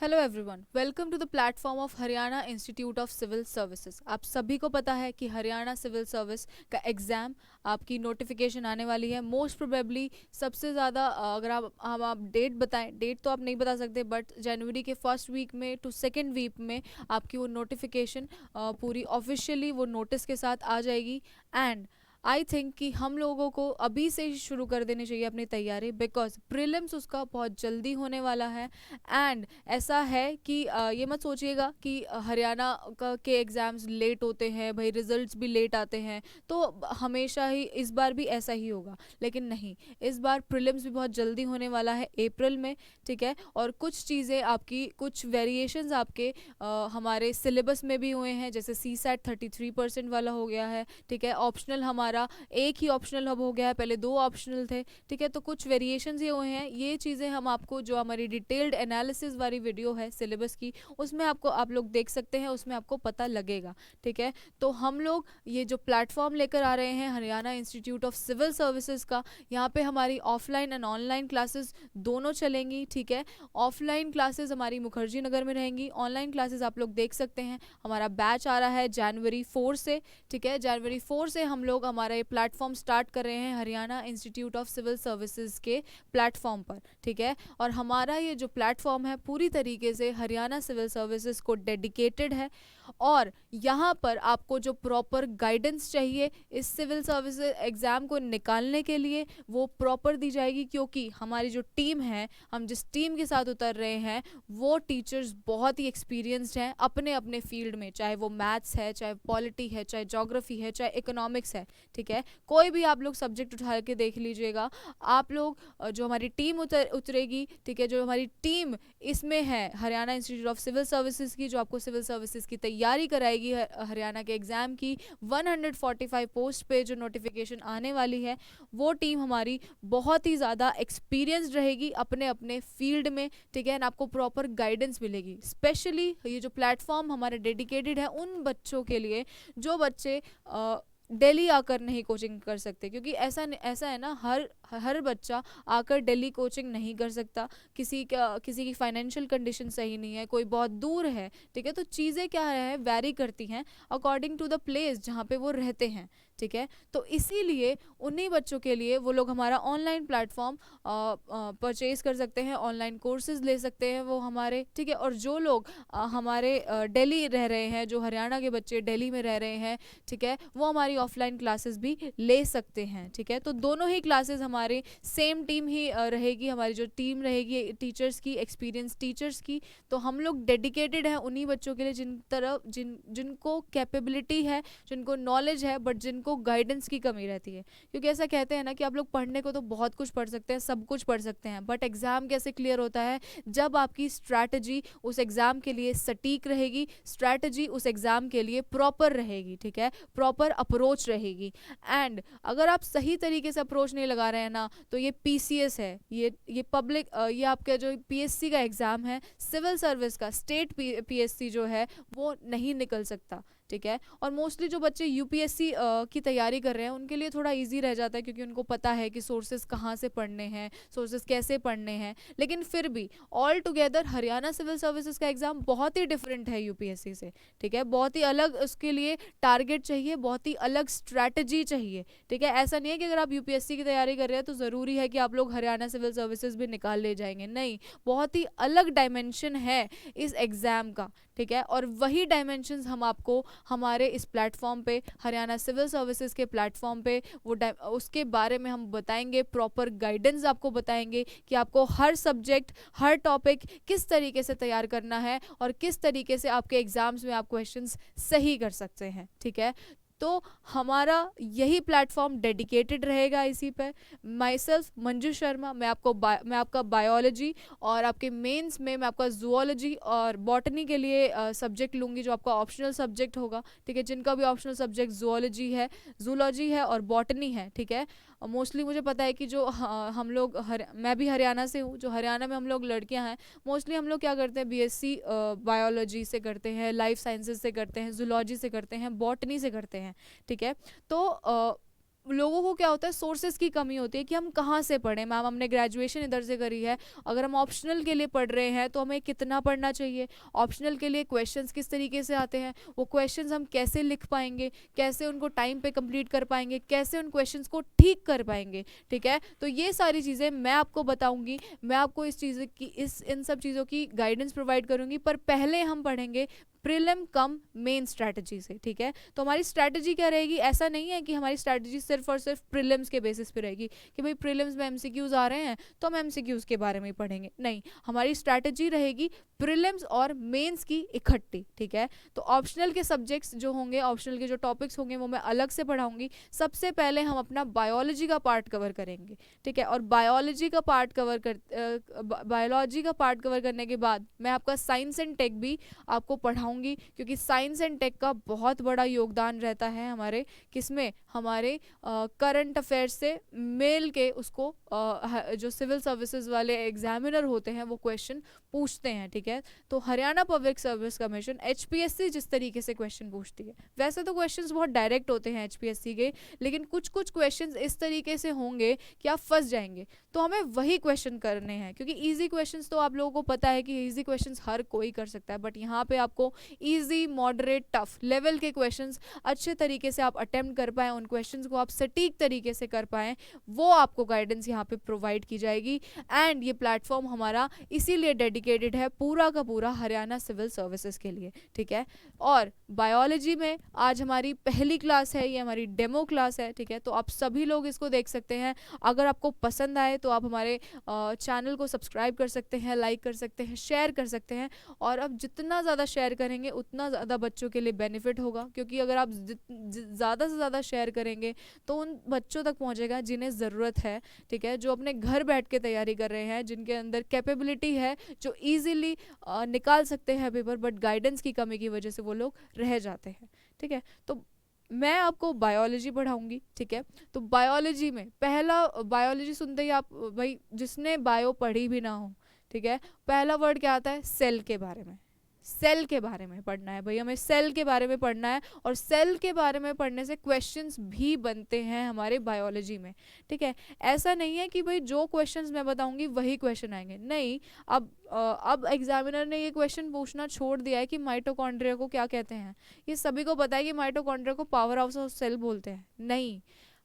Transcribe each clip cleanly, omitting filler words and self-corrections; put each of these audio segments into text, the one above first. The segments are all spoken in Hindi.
Hello everyone, welcome to the platform of Haryana institute of civil services. आप सभी को पता है कि हरियाणा सिविल सर्विस का एग्ज़ाम आपकी नोटिफिकेशन आने वाली है। मोस्ट प्रोबेबली सबसे ज़्यादा अगर आप डेट बताएं, डेट तो आप नहीं बता सकते, बट जनवरी के फर्स्ट वीक में टू सेकेंड वीक में आपकी वो नोटिफिकेशन पूरी ऑफिशियली वो नोटिस के साथ आ जाएगी। एंड आई थिंक कि हम लोगों को अभी से ही शुरू कर देनी चाहिए अपनी तैयारी, बिकॉज प्रिलिम्स उसका बहुत जल्दी होने वाला है। एंड ऐसा है कि ये मत सोचिएगा कि हरियाणा का के एग्ज़ाम्स लेट होते हैं, भाई रिजल्ट्स भी लेट आते हैं, तो हमेशा ही इस बार भी ऐसा ही होगा। लेकिन नहीं, इस बार प्रीलिम्स भी बहुत जल्दी होने वाला है अप्रैल में, ठीक है। और कुछ चीज़ें आपकी, कुछ वेरिएशंस आपके हमारे सिलेबस में भी हुए हैं, जैसे सी सैट 33% वाला हो गया है, ठीक है। ऑप्शनल हमारा एक ही ऑप्शनल अब हो गया है, पहले दो ऑप्शनल थे, ठीक है। तो कुछ वेरिएशंस ये हुए हैं। ये चीज़ें हम आपको, जो हमारी डिटेल्ड एनालिसिस वाली वीडियो है सिलेबस की, उसमें आपको आप लोग देख सकते हैं, उसमें आपको पता लगेगा, ठीक है। तो हम लोग ये जो प्लेटफॉर्म लेकर आ रहे हैं Haryana institute of civil services का, यहाँ पे हमारी ऑफलाइन एंड ऑनलाइन क्लासेस दोनों चलेंगी, ठीक है। ऑफलाइन क्लासेस हमारी मुखर्जी नगर में रहेंगी, ऑनलाइन क्लासेस आप लोग देख सकते हैं। हमारा बैच आ रहा है जनवरी 4 से, ठीक है। जनवरी 4 से हम लोग हमारा ये प्लेटफॉर्म स्टार्ट कर रहे हैं Haryana institute of civil services के प्लेटफॉर्म पर, ठीक है। और हमारा ये जो प्लेटफॉर्म है पूरी तरीके से हरियाणा सिविल सर्विसेज को डेडिकेटेड है। और यहाँ पर आपको जो प्रॉपर गाइडेंस चाहिए इस सिविल सर्विस एग्ज़ाम को निकालने के लिए, वो प्रॉपर दी जाएगी, क्योंकि हमारी जो टीम है, हम जिस टीम के साथ उतर रहे हैं, वो टीचर्स बहुत ही एक्सपीरियंस्ड हैं अपने अपने फील्ड में, चाहे वो मैथ्स है, चाहे पॉलिटी है, चाहे जोग्राफी है, चाहे इकोनॉमिक्स है, ठीक है। कोई भी आप लोग सब्जेक्ट उठा के देख लीजिएगा। आप लोग जो हमारी टीम उतरेगी, ठीक है, जो हमारी टीम इसमें है Haryana institute of civil services की, जो आपको सिविल सर्विसेज की तैयारी कराएगी हरियाणा के एग्ज़ाम की, 145 पोस्ट पे जो नोटिफिकेशन आने वाली है, वो टीम हमारी बहुत ही ज़्यादा एक्सपीरियंस्ड रहेगी अपने अपने फील्ड में, ठीक है। एंड आपको प्रॉपर गाइडेंस मिलेगी। स्पेशली ये जो प्लेटफॉर्म हमारा डेडिकेटेड है उन बच्चों के लिए जो बच्चे दिल्ली आकर नहीं कोचिंग कर सकते, क्योंकि ऐसा है ना, हर बच्चा आकर दिल्ली कोचिंग नहीं कर सकता। किसी की फाइनेंशियल कंडीशन सही नहीं है, कोई बहुत दूर है, ठीक है। तो चीज़ें क्या है, वैरी करती हैं अकॉर्डिंग टू द प्लेस जहाँ पे वो रहते हैं, ठीक है। तो इसीलिए उन्हीं बच्चों के लिए वो लोग हमारा ऑनलाइन प्लेटफॉर्म परचेज कर सकते हैं, ऑनलाइन कोर्सेज ले सकते हैं वो हमारे, ठीक है। और जो लोग हमारे दिल्ली रह रहे हैं, जो हरियाणा के बच्चे दिल्ली में रह रहे हैं, ठीक है, वो हमारी ऑफलाइन क्लासेस भी ले सकते हैं, ठीक है। तो दोनों ही क्लासेस हमारे सेम टीम ही रहेगी, हमारी जो टीम रहेगी टीचर्स की, एक्सपीरियंस टीचर्स की। तो हम लोग डेडिकेटेड हैं उन्हीं बच्चों के लिए जिनको कैपेबिलिटी है, जिनको नॉलेज है, बट जिनको गाइडेंस की कमी रहती है। क्योंकि ऐसा कहते हैं ना कि आप लोग पढ़ने को तो बहुत कुछ पढ़ सकते हैं, सब कुछ पढ़ सकते हैं, बट एग्जाम कैसे क्लियर होता है, जब आपकी स्ट्रैटेजी उस एग्जाम के लिए सटीक रहेगी, स्ट्रैटेजी उस एग्जाम के लिए प्रॉपर रहेगी, ठीक है, प्रॉपर अप्रोच रहेगी। एंड अगर आप सही तरीके से अप्रोच नहीं लगा रहे हैं ना, तो ये पीसीएस है, ये पब्लिक, ये आपका जो पीएससी का एग्ज़ाम है, सिविल सर्विस का स्टेट पीएससी जो है, वो नहीं निकल सकता, ठीक है। और मोस्टली जो बच्चे यूपीएससी की तैयारी कर रहे हैं उनके लिए थोड़ा इजी रह जाता है, क्योंकि उनको पता है कि सोर्सेज कहाँ से पढ़ने हैं, सोर्सेज कैसे पढ़ने हैं। लेकिन फिर भी all together Haryana civil services का एग्ज़ाम बहुत ही डिफरेंट है यूपीएससी से, ठीक है। बहुत ही अलग उसके लिए टारगेट चाहिए, बहुत ही अलग स्ट्रैटेजी चाहिए, ठीक है। ऐसा नहीं है कि अगर आप यूपीएससी की तैयारी कर रहे हैं तो ज़रूरी है कि आप लोग हरियाणा सिविल सर्विसेज भी निकाल ले जाएंगे, नहीं। बहुत ही अलग डायमेंशन है इस एग्ज़ाम का, ठीक है। और वही डायमेंशंस हम आपको हमारे इस प्लेटफॉर्म पे, हरियाणा सिविल सर्विसेज के प्लेटफॉर्म पे, उसके बारे में हम बताएंगे, प्रॉपर गाइडेंस आपको बताएंगे कि आपको हर सब्जेक्ट, हर टॉपिक किस तरीके से तैयार करना है और किस तरीके से आपके एग्जाम्स में आप क्वेश्चंस सही कर सकते हैं, ठीक है। तो हमारा यही प्लेटफॉर्म डेडिकेटेड रहेगा इसी पर। माई सेल्फ मंजू शर्मा, मैं आपका बायोलॉजी और आपके मेंस में मैं आपका जूलॉजी और बॉटनी के लिए सब्जेक्ट लूँगी, जो आपका ऑप्शनल सब्जेक्ट होगा, ठीक है। जिनका भी ऑप्शनल सब्जेक्ट जूलॉजी है और बॉटनी है, ठीक है। मोस्टली मुझे पता है कि जो हम लोग मैं भी हरियाणा से हूँ, जो हरियाणा में हम लोग लड़कियां हैं, मोस्टली हम लोग क्या करते हैं, बीएससी बायोलॉजी से करते हैं, लाइफ साइंसेज से करते हैं, जूलॉजी से करते हैं, बॉटनी से करते हैं, ठीक है। तो लोगों को क्या होता है, सोर्सेज की कमी होती है कि हम कहाँ से पढ़ें। मैम हमने ग्रेजुएशन इधर से करी है, अगर हम ऑप्शनल के लिए पढ़ रहे हैं तो हमें कितना पढ़ना चाहिए, ऑप्शनल के लिए क्वेश्चंस किस तरीके से आते हैं, वो क्वेश्चंस हम कैसे लिख पाएंगे, कैसे उनको टाइम पे कंप्लीट कर पाएंगे, कैसे उन क्वेश्चंस को ठीक कर पाएंगे। ठीक है, तो ये सारी चीज़ें मैं आपको बताऊंगी, मैं आपको इस चीज़ की इन सब चीज़ों की गाइडेंस प्रोवाइड करूंगी। पर पहले हम पढ़ेंगे प्रिलिम कम मेन स्ट्रैटेजी से। ठीक है, तो हमारी स्ट्रैटेजी क्या रहेगी, ऐसा नहीं है कि हमारी स्ट्रैटेजी सिर्फ और सिर्फ प्रिलिम्स के बेसिस पे रहेगी कि भाई प्रिलिम्स में एमसीक्यूज आ रहे हैं तो हम एमसीक्यूज के बारे में ही पढ़ेंगे। नहीं, हमारी स्ट्रैटेजी रहेगी प्रिलिम्स और मेंस की इकट्ठी। ठीक है, तो ऑप्शनल के सब्जेक्ट्स जो होंगे, ऑप्शनल के जो टॉपिक्स होंगे वो मैं अलग से पढ़ाऊंगी। सबसे पहले हम अपना बायोलॉजी का पार्ट कवर करेंगे। ठीक है, और बायोलॉजी का पार्ट कवर करने के बाद मैं आपका साइंस एंड टेक भी आपको पढ़ाऊंगी, क्योंकि साइंस एंड टेक का बहुत बड़ा योगदान रहता है हमारे किसमें, हमारे करंट अफेयर्स से मेल के उसको जो सिविल सर्विसेज वाले एग्जामिनर होते हैं वो क्वेश्चन पूछते हैं। ठीक है, तो Haryana public service commission HPSC जिस तरीके से क्वेश्चन पूछती है, वैसे तो क्वेश्चंस बहुत डायरेक्ट होते हैं एचपीएससी के, लेकिन कुछ कुछ क्वेश्चंस इस तरीके से होंगे कि आप फंस जाएंगे। तो हमें वही क्वेश्चन करने हैं, क्योंकि इजी क्वेश्चंस तो आप लोगों को पता है कि इजी क्वेश्चंस हर कोई कर सकता है, बट यहाँ पे आपको इजी, मॉडरेट, टफ लेवल के क्वेश्चंस अच्छे तरीके से आप अटेम्प्ट कर पाएं, उन क्वेश्चंस को आप सटीक तरीके से कर पाएं, वो आपको गाइडेंस यहाँ पे प्रोवाइड की जाएगी। एंड ये प्लेटफॉर्म हमारा इसीलिए डेडिकेटेड है पूरा का पूरा हरियाणा सिविल सर्विसेज के लिए। ठीक है, और बायोलॉजी में आज हमारी पहली क्लास है, ये हमारी डेमो क्लास है। ठीक है, तो आप सभी लोग इसको देख सकते हैं। अगर आपको पसंद आए तो आप हमारे चैनल को सब्सक्राइब कर सकते हैं, लाइक कर सकते हैं, शेयर कर सकते हैं। और अब जितना ज़्यादा शेयर करेंगे उतना ज़्यादा बच्चों के लिए बेनिफिट होगा, क्योंकि अगर आप ज़्यादा से ज़्यादा शेयर करेंगे तो उन बच्चों तक पहुंचेगा जिन्हें ज़रूरत है। ठीक है, जो अपने घर बैठ के तैयारी कर रहे हैं, जिनके अंदर कैपेबिलिटी है, जो ईजिली निकाल सकते हैं पेपर, बट गाइडेंस की कमी की वजह से वो लोग रह जाते हैं। ठीक है, तो मैं आपको बायोलॉजी पढ़ाऊंगी। ठीक है, तो बायोलॉजी में पहला, बायोलॉजी सुनते ही आप भाई जिसने बायो पढ़ी भी ना हो, ठीक है, पहला वर्ड क्या आता है, सेल के बारे में। सेल के बारे में पढ़ना है भाई, हमें सेल के बारे में पढ़ना है, और सेल के बारे में पढ़ने से क्वेश्चंस भी बनते हैं हमारे बायोलॉजी में। ठीक है, ऐसा नहीं है कि भाई जो क्वेश्चंस मैं बताऊंगी वही क्वेश्चन आएंगे, नहीं। अब एग्जामिनर ने ये क्वेश्चन पूछना छोड़ दिया है कि माइटोकॉन्ड्रिया को क्या कहते हैं। ये सभी को पता है कि माइटोकॉन्ड्रिया को पावर हाउस ऑफ सेल बोलते हैं। नहीं,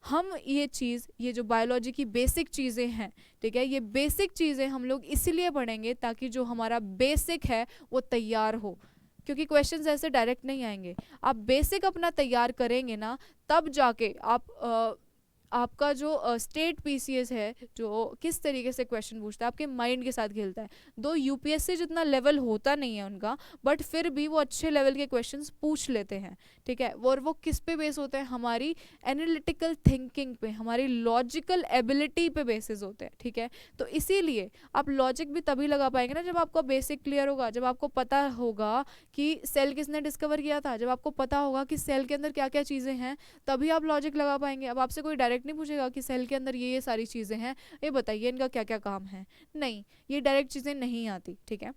हम ये चीज़, ये जो बायोलॉजी की बेसिक चीज़ें हैं, ठीक है, ये बेसिक चीज़ें हम लोग इसलिए पढ़ेंगे ताकि जो हमारा बेसिक है वो तैयार हो, क्योंकि क्वेश्चंस ऐसे डायरेक्ट नहीं आएंगे। आप बेसिक अपना तैयार करेंगे ना, तब जाके आपका जो स्टेट पीसीएस है, जो किस तरीके से क्वेश्चन पूछता है, आपके माइंड के साथ खेलता है। दो यूपीएससी जितना लेवल होता नहीं है उनका, बट फिर भी वो अच्छे लेवल के क्वेश्चंस पूछ लेते हैं। ठीक है, और वो किस पे बेस होते हैं, हमारी एनालिटिकल थिंकिंग पे, हमारी लॉजिकल एबिलिटी पे बेसिस होते हैं। ठीक है, तो इसीलिए आप लॉजिक भी तभी लगा पाएंगे ना जब आपका बेसिक क्लियर होगा, जब आपको पता होगा कि सेल किसने डिस्कवर किया था, जब आपको पता होगा कि सेल के अंदर क्या क्या चीज़ें हैं, तभी आप लॉजिक लगा पाएंगे। अब आपसे कोई डायरेक्ट नहीं पूछेगा कि सेल के अंदर ये सारी चीज़ें हैं, ये बताइए इनका क्या क्या काम है, नहीं, ये डायरेक्ट चीज़ें नहीं आती। ठीक है,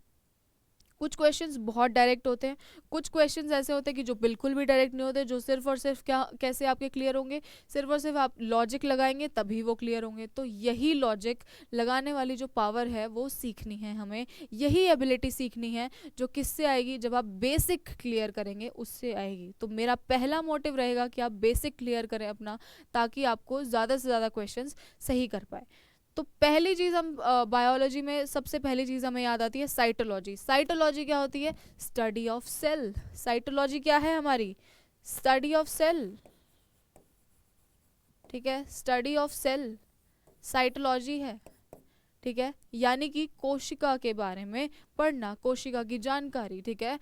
कुछ क्वेश्चंस बहुत डायरेक्ट होते हैं, कुछ क्वेश्चंस ऐसे होते हैं कि जो बिल्कुल भी डायरेक्ट नहीं होते, जो सिर्फ और सिर्फ क्या, कैसे आपके क्लियर होंगे, सिर्फ और सिर्फ आप लॉजिक लगाएंगे तभी वो क्लियर होंगे। तो यही लॉजिक लगाने वाली जो पावर है वो सीखनी है हमें, यही एबिलिटी सीखनी है, जो किससे आएगी, जब आप बेसिक क्लियर करेंगे उससे आएगी। तो मेरा पहला मोटिव रहेगा कि आप बेसिक क्लियर करें अपना, ताकि आपको ज़्यादा से ज़्यादा क्वेश्चन सही कर पाए। तो पहली चीज़ हम बायोलॉजी में सबसे पहली चीज़ हमें याद आती है साइटोलॉजी। साइटोलॉजी क्या होती है, स्टडी ऑफ सेल। साइटोलॉजी क्या है हमारी, स्टडी ऑफ सेल। ठीक है, स्टडी ऑफ सेल साइटोलॉजी है। ठीक है, यानी कि कोशिका के बारे में पढ़ना, कोशिका की जानकारी। ठीक है,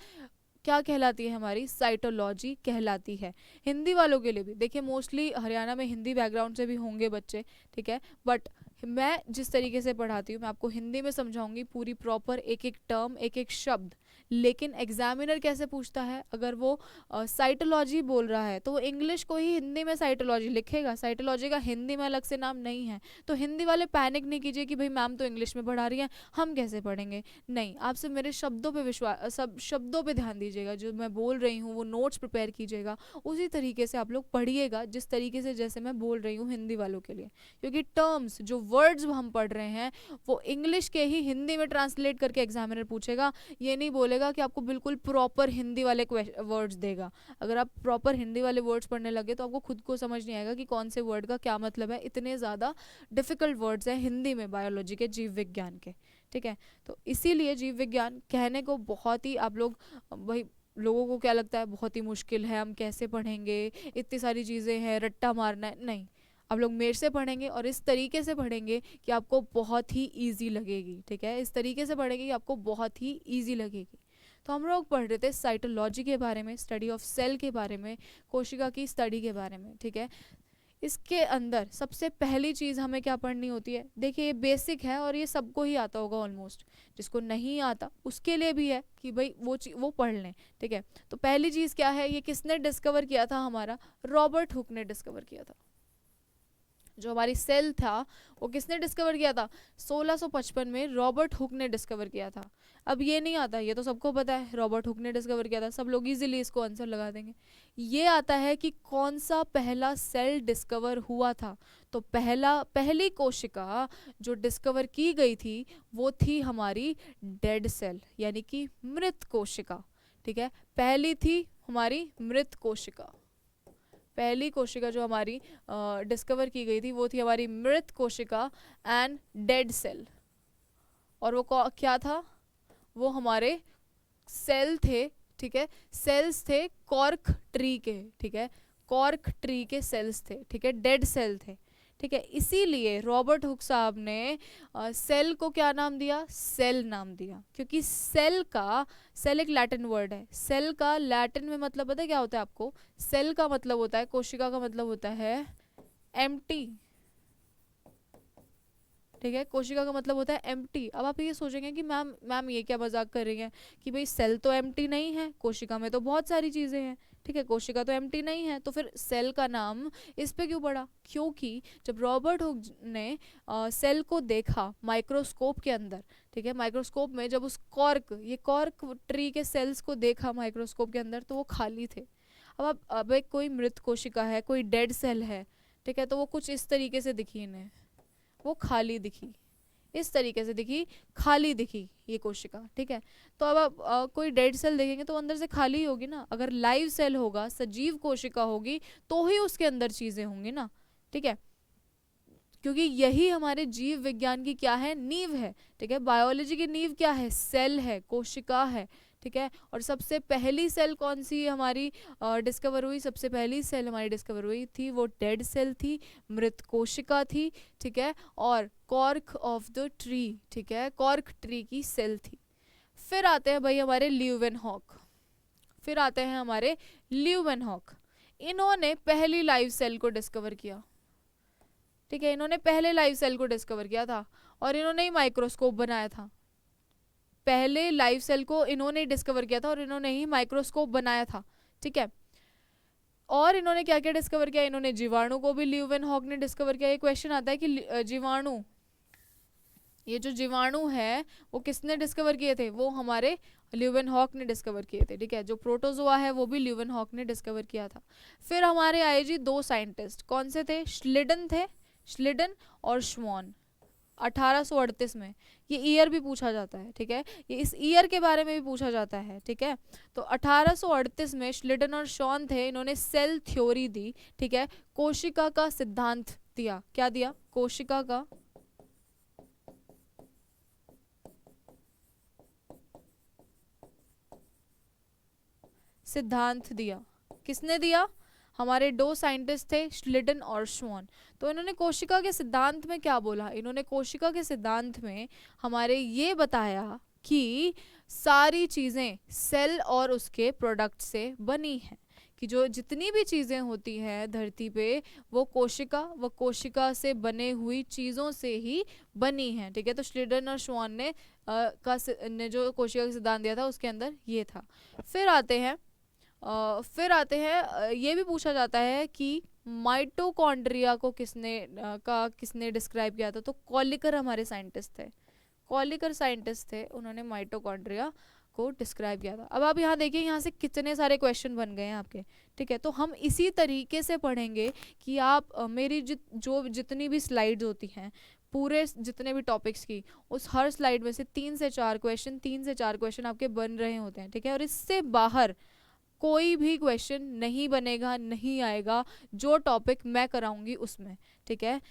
क्या कहलाती है हमारी, साइटोलॉजी कहलाती है। हिंदी वालों के लिए भी देखिए, मोस्टली हरियाणा में हिंदी बैकग्राउंड से भी होंगे बच्चे। ठीक है, बट मैं जिस तरीके से पढ़ाती हूँ मैं आपको हिंदी में समझाऊंगी पूरी प्रॉपर, एक एक टर्म, एक एक शब्द लेकिन एग्जामिनर कैसे पूछता है, अगर वो साइटोलॉजी बोल रहा है तो वो इंग्लिश को ही हिंदी में साइटोलॉजी लिखेगा, साइटोलॉजी का हिंदी में अलग से नाम नहीं है। तो हिंदी वाले पैनिक नहीं कीजिए कि भाई मैम तो इंग्लिश में पढ़ा रही हैं, हम कैसे पढ़ेंगे। नहीं, आप सिर्फ मेरे शब्दों पे विश्वास, सब शब्दों पे ध्यान दीजिएगा, जो मैं बोल रही हूँ वो नोट्स प्रिपेयर कीजिएगा, उसी तरीके से आप लोग पढ़िएगा जिस तरीके से जैसे मैं बोल रही हूँ हिंदी वालों के लिए। क्योंकि टर्म्स, जो वर्ड्स हम पढ़ रहे हैं वो इंग्लिश के ही हिंदी में ट्रांसलेट करके एग्जामिनर पूछेगा। ये नहीं बोलेगा कि आपको बिल्कुल प्रॉपर हिंदी वाले वर्ड्स देगा। अगर आप प्रॉपर हिंदी वाले वर्ड्स पढ़ने लगे तो आपको खुद को समझ नहीं आएगा कि कौन से वर्ड का क्या मतलब है। इतने ज़्यादा डिफ़िकल्ट वर्ड्स हैं हिंदी में बायोलॉजी के, जीव विज्ञान के, ठीक है। तो इसीलिए जीव विज्ञान कहने को बहुत ही आप लोग, भाई लोगों को क्या लगता है बहुत ही मुश्किल है, हम कैसे पढ़ेंगे, इतनी सारी चीज़ें हैं, रट्टा मारना है। नहीं, आप लोग मेरे से पढ़ेंगे और इस तरीके से पढ़ेंगे कि आपको बहुत ही इजी लगेगी, ठीक है। इस तरीके से पढ़ेंगे कि आपको बहुत ही इजी लगेगी। तो हम लोग पढ़ रहे थे साइटोलॉजी के बारे में, स्टडी ऑफ सेल के बारे में, कोशिका की स्टडी के बारे में, ठीक है। इसके अंदर सबसे पहली चीज़ हमें क्या पढ़नी होती है, देखिए ये बेसिक है और ये सबको ही आता होगा ऑलमोस्ट, जिसको नहीं आता उसके लिए भी है कि भाई वो पढ़ लें, ठीक है। तो पहली चीज़ क्या है, ये किसने डिस्कवर किया था, हमारा रॉबर्ट हुक ने डिस्कवर किया था। जो हमारी सेल था वो किसने डिस्कवर किया था, 1655 में रॉबर्ट हुक ने डिस्कवर किया था। अब ये नहीं आता, ये तो सबको पता है रॉबर्ट हुक ने डिस्कवर किया था, सब लोग इजीली इसको आंसर लगा देंगे। ये आता है कि कौन सा पहला सेल डिस्कवर हुआ था। तो पहली कोशिका जो डिस्कवर की गई थी वो थी हमारी डेड सेल, यानी कि मृत कोशिका, ठीक है। पहली थी हमारी मृत कोशिका, पहली कोशिका जो हमारी डिस्कवर की गई थी वो थी हमारी मृत कोशिका एंड डेड सेल। और वो क्या था, वो हमारे सेल थे, ठीक है। सेल्स थे कॉर्क ट्री के, ठीक है, कॉर्क ट्री के सेल्स थे, ठीक है, डेड सेल थे, ठीक है। इसीलिए रॉबर्ट हुक साहब ने सेल को क्या नाम दिया, सेल नाम दिया, क्योंकि सेल एक लैटिन वर्ड है। सेल का लैटिन में मतलब पता है क्या होता है आपको, सेल का मतलब होता है, कोशिका का मतलब होता है एम्प्टी, ठीक है। कोशिका का मतलब होता है एम्प्टी। अब आप ये सोचेंगे कि मैम ये क्या मजाक कर रही हैं कि भाई सेल तो एम्प्टी नहीं है, कोशिका में तो बहुत सारी चीज़ें हैं, ठीक है, कोशिका तो एम्प्टी नहीं है, तो फिर सेल का नाम इस पे क्यों पड़ा। क्योंकि जब रॉबर्ट हुक ने सेल को देखा माइक्रोस्कोप के अंदर, ठीक है, माइक्रोस्कोप में जब उस कॉर्क ट्री के सेल्स को देखा माइक्रोस्कोप के अंदर तो वो खाली थे। अब एक कोई मृत कोशिका है, कोई डेड सेल है, ठीक है, तो वो कुछ इस तरीके से दिखी, इन्हें वो खाली दिखी, इस तरीके से दिखी, खाली दिखी ये कोशिका, ठीक है। तो अब आप कोई डेड सेल देखेंगे तो अंदर से खाली ही होगी ना। अगर लाइव सेल होगा, सजीव कोशिका होगी तो ही उसके अंदर चीजें होंगी ना, ठीक है। क्योंकि यही हमारे जीव विज्ञान की क्या है, नींव है, ठीक है। बायोलॉजी की नींव क्या है, सेल है, कोशिका है, ठीक है। और सबसे पहली सेल कौन सी हमारी डिस्कवर हुई, सबसे पहली सेल हमारी डिस्कवर हुई थी वो डेड सेल थी, मृत कोशिका थी, ठीक है। और कॉर्क ऑफ द ट्री, ठीक है, कॉर्क ट्री की सेल थी। फिर आते हैं भाई हमारे ल्यूवेनहॉक, फिर आते हैं हमारे ल्यूवेनहॉक। इन्होंने पहली लाइव सेल को डिस्कवर किया, ठीक है, इन्होंने पहले लाइव सेल को डिस्कवर किया था और इन्होंने ही माइक्रोस्कोप बनाया था। पहले लाइव सेल को इन्होंने डिस्कवर किया था और इन्होंने ही माइक्रोस्कोप बनाया था, ठीक है। और इन्होंने क्या क्या डिस्कवर किया, इन्होंने जीवाणु को भी ल्यूवेनहॉक ने डिस्कवर किया। ये क्वेश्चन आता है कि जीवाणु, ये जो जीवाणु है वो किसने डिस्कवर किए थे, वो हमारे ल्यूवेनहॉक ने डिस्कवर किए थे, ठीक है। जो प्रोटोजोआ है वो भी ल्यूवेनहॉक ने डिस्कवर किया था। फिर हमारे आए जी दो साइंटिस्ट, कौन से थे, श्लिडन और श्वान, 1838 में। ये ईयर भी पूछा जाता है, ठीक है, ये इस ईयर के बारे में भी पूछा जाता है, ठीक है। तो 1838 में श्लिडन और शॉन थे, इन्होंने सेल थ्योरी दी, ठीक है, कोशिका का सिद्धांत दिया। क्या दिया, कोशिका का सिद्धांत दिया। किसने दिया, हमारे दो साइंटिस्ट थे श्लिडन और श्वान। तो इन्होंने कोशिका के सिद्धांत में क्या बोला, इन्होंने कोशिका के सिद्धांत में हमारे ये बताया कि सारी चीज़ें सेल और उसके प्रोडक्ट से बनी हैं, कि जो जितनी भी चीज़ें होती हैं धरती पे वो कोशिका से बने हुई चीज़ों से ही बनी हैं, ठीक है। तो श्लिडन और श्वान ने ने जो कोशिका का सिद्धांत दिया था उसके अंदर ये था। फिर आते हैं ये भी पूछा जाता है कि माइटोकॉन्ड्रिया को किसने डिस्क्राइब किया था। तो कॉलिकर हमारे साइंटिस्ट थे, कॉलिकर साइंटिस्ट थे, उन्होंने माइटोकॉन्ड्रिया को डिस्क्राइब किया था। अब आप यहाँ देखिए, यहाँ से कितने सारे क्वेश्चन बन गए हैं आपके, ठीक है। तो हम इसी तरीके से पढ़ेंगे कि आप मेरी जितनी भी स्लाइड्स होती हैं पूरे जितने भी टॉपिक्स की, उस हर स्लाइड में से 3 से 4 क्वेश्चन आपके बन रहे होते हैं, ठीक है। और इससे बाहर कोई भी क्वेश्चन नहीं बनेगा, नहीं आएगा जो टॉपिक मैं कराऊंगी उसमें, ठीक है।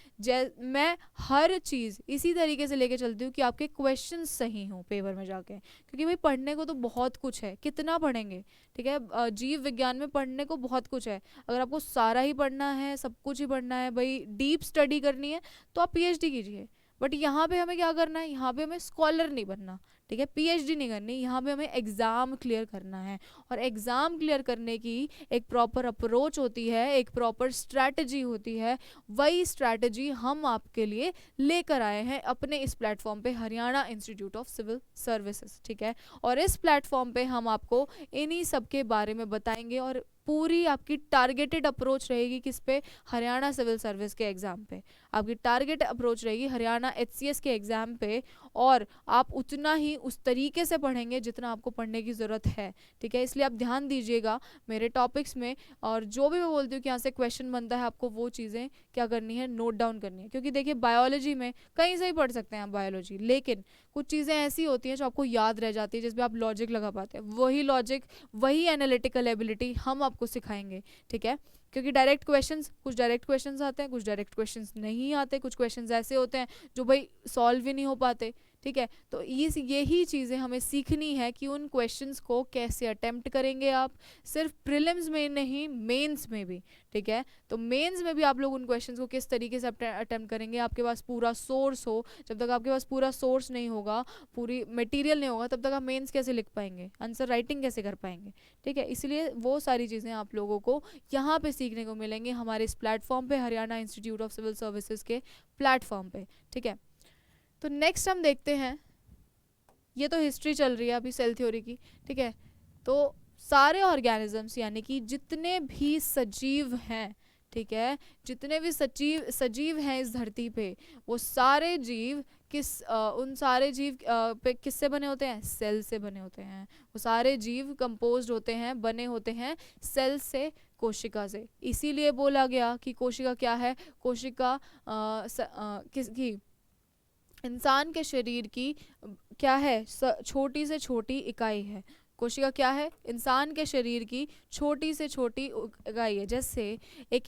मैं हर चीज़ इसी तरीके से लेके चलती हूँ कि आपके क्वेश्चन सही हों पेपर में जाके, क्योंकि भाई पढ़ने को तो बहुत कुछ है, कितना पढ़ेंगे, ठीक है। जीव विज्ञान में पढ़ने को बहुत कुछ है। अगर आपको सारा ही पढ़ना है, सब कुछ ही पढ़ना है, भाई डीप स्टडी करनी है, तो आप पीएचडी कीजिए। बट यहाँ पे हमें क्या करना है, यहाँ पे हमें स्कॉलर नहीं बनना, ठीक है, पीएचडी नहीं करनी, यहाँ पे हमें एग्ज़ाम क्लियर करना है। और एग्ज़ाम क्लियर करने की एक प्रॉपर अप्रोच होती है, एक प्रॉपर स्ट्रैटेजी होती है। वही स्ट्रैटेजी हम आपके लिए लेकर आए हैं अपने इस प्लेटफॉर्म पे, Haryana institute of civil services, ठीक है। और इस प्लेटफॉर्म पे हम आपको इन्हीं सब के बारे में बताएंगे, और पूरी आपकी टारगेटेड अप्रोच रहेगी किस पे, हरियाणा सिविल सर्विस के एग्ज़ाम पे। आपकी टारगेट अप्रोच रहेगी हरियाणा एचसीएस के एग्ज़ाम पे, और आप उतना ही उस तरीके से पढ़ेंगे जितना आपको पढ़ने की ज़रूरत है, ठीक है। इसलिए आप ध्यान दीजिएगा मेरे टॉपिक्स में, और जो भी मैं बोलती हूँ कि यहाँ से क्वेश्चन बनता है, आपको वो चीज़ें क्या करनी है, नोट डाउन करनी है। क्योंकि देखिए बायोलॉजी में कहीं से ही पढ़ सकते हैं आप बायोलॉजी, लेकिन कुछ चीज़ें ऐसी होती हैं जो आपको याद रह जाती है, जिसमें आप लॉजिक लगा पाते हैं। वही लॉजिक, वही एनालिटिकल एबिलिटी हम आपको सिखाएंगे, ठीक है। क्योंकि डायरेक्ट क्वेश्चंस, कुछ डायरेक्ट क्वेश्चंस आते हैं, कुछ डायरेक्ट क्वेश्चंस नहीं आते, कुछ क्वेश्चंस ऐसे होते हैं जो भाई सॉल्व ही नहीं हो पाते, ठीक है। तो यही चीज़ें हमें सीखनी है कि उन क्वेश्चंस को कैसे अटेम्प्ट करेंगे आप, सिर्फ प्रीलिम्स में नहीं, मेंस में भी, ठीक है। तो मेंस में भी आप लोग उन क्वेश्चंस को किस तरीके से अटेम्प्ट करेंगे, आपके पास पूरा सोर्स हो। जब तक आपके पास पूरा सोर्स नहीं होगा, पूरी मटेरियल नहीं होगा, तब तक आप मेंस कैसे लिख पाएंगे, आंसर राइटिंग कैसे कर पाएंगे, ठीक है। इसलिए वो सारी चीज़ें आप लोगों को यहाँ पे सीखने को मिलेंगे हमारे इस प्लेटफॉर्म पे, Haryana institute of civil services के प्लेटफॉर्म पे, ठीक है। तो नेक्स्ट हम देखते हैं, ये तो हिस्ट्री चल रही है अभी सेल थ्योरी की, ठीक है। तो सारे ऑर्गेनिजम्स यानी कि जितने भी सजीव हैं, ठीक है, जितने भी सजीव हैं इस धरती पे, वो सारे जीव उन सारे जीव पे किससे बने होते हैं, सेल से बने होते हैं। वो सारे जीव कंपोज्ड होते हैं, बने होते हैं सेल से, कोशिका से। इसीलिए बोला गया कि कोशिका क्या है, कोशिका किसकी, इंसान के शरीर की क्या है, छोटी से छोटी इकाई है। कोशिका क्या है, इंसान के शरीर की छोटी से छोटी इकाई है। जैसे एक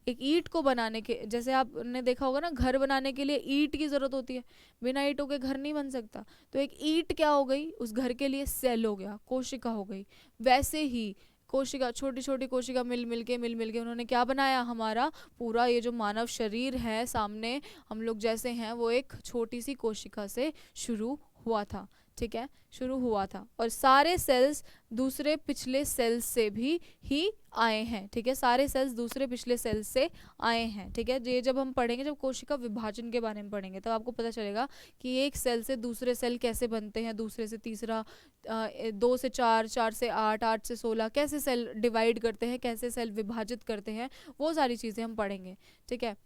ईंट को बनाने के, जैसे आपने देखा होगा ना, घर बनाने के लिए ईंट की ज़रूरत होती है, बिना ईंटों के घर नहीं बन सकता। तो एक ईंट क्या हो गई, उस घर के लिए सेल हो गया, कोशिका हो गई। वैसे ही कोशिका, छोटी छोटी कोशिका मिल मिल के उन्होंने क्या बनाया, हमारा पूरा ये जो मानव शरीर है सामने हम लोग जैसे हैं, वो एक छोटी सी कोशिका से शुरू हुआ था, ठीक है, शुरू हुआ था। और सारे सेल्स दूसरे पिछले सेल्स से भी ही आए हैं, ठीक है, सारे सेल्स दूसरे पिछले सेल्स से आए हैं, ठीक है। ये जब हम पढ़ेंगे, जब कोशिका विभाजन के बारे में पढ़ेंगे, तब आपको पता चलेगा कि एक सेल से दूसरे सेल कैसे बनते हैं, दूसरे से तीसरा, 2 से 4, 4 से 8, 8 से 16, कैसे सेल डिवाइड करते हैं, कैसे सेल विभाजित करते हैं, वो सारी चीज़ें हम पढ़ेंगे, ठीक है।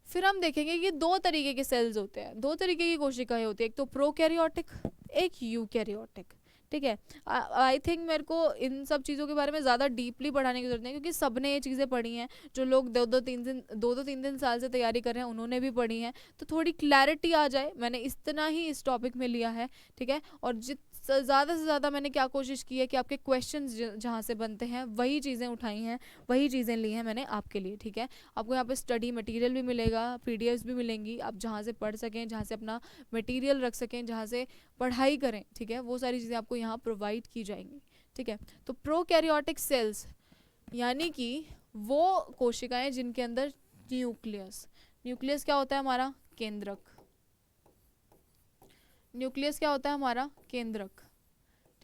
फिर हम देखेंगे कि 2 तरीके के सेल्स होते हैं, 2 तरीके की कोशिकाएं होती है, एक तो प्रोकैरियोटिक, एक यूकैरियोटिक, ठीक है। आई थिंक मेरे को इन सब चीज़ों के बारे में ज़्यादा डीपली पढ़ाने की जरूरत नहीं, क्योंकि सबने ये चीज़ें पढ़ी हैं। जो लोग 2-3 दिन साल से तैयारी कर रहे हैं, उन्होंने भी पढ़ी हैं। तो थोड़ी क्लैरिटी आ जाए, मैंने इतना ही इस टॉपिक में लिया है, ठीक है। और ज़्यादा से ज़्यादा मैंने क्या कोशिश की है कि आपके क्वेश्चंस जहाँ से बनते हैं वही चीज़ें उठाई हैं, वही चीज़ें ली हैं मैंने आपके लिए, ठीक है। आपको यहाँ पे स्टडी मटेरियल भी मिलेगा, पीडीएफ्स भी मिलेंगी, आप जहाँ से पढ़ सकें, जहाँ से अपना मटेरियल रख सकें, जहाँ से पढ़ाई करें, ठीक है, वो सारी चीज़ें आपको यहाँ प्रोवाइड की जाएंगी, ठीक है। तो प्रोकैरियोटिक सेल्स यानी कि वो कोशिकाएं जिनके अंदर न्यूक्लियस क्या होता है, हमारा केंद्रक। न्यूक्लियस क्या होता है, हमारा केंद्रक,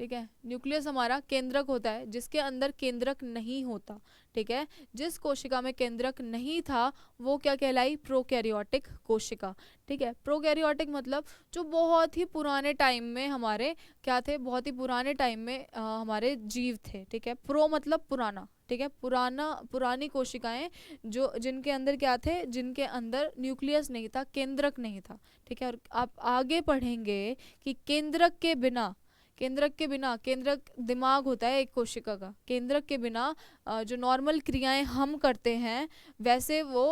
ठीक है। न्यूक्लियस हमारा केंद्रक होता है, जिसके अंदर केंद्रक नहीं होता, ठीक है। जिस कोशिका में केंद्रक नहीं था वो क्या कहलाई, प्रोकैरियोटिक कोशिका, ठीक है। प्रोकैरियोटिक मतलब जो बहुत ही पुराने टाइम में हमारे क्या थे, बहुत ही पुराने टाइम में हमारे जीव थे, ठीक है। प्रो मतलब पुराना, ठीक है, पुरानी कोशिकाएं जो जिनके अंदर क्या थे, जिनके अंदर न्यूक्लियस नहीं था, केंद्रक नहीं था, ठीक है। और आप आगे पढ़ेंगे कि केंद्रक के बिना केंद्रक दिमाग होता है एक कोशिका का, केंद्रक के बिना जो नॉर्मल क्रियाएं हम करते हैं वैसे वो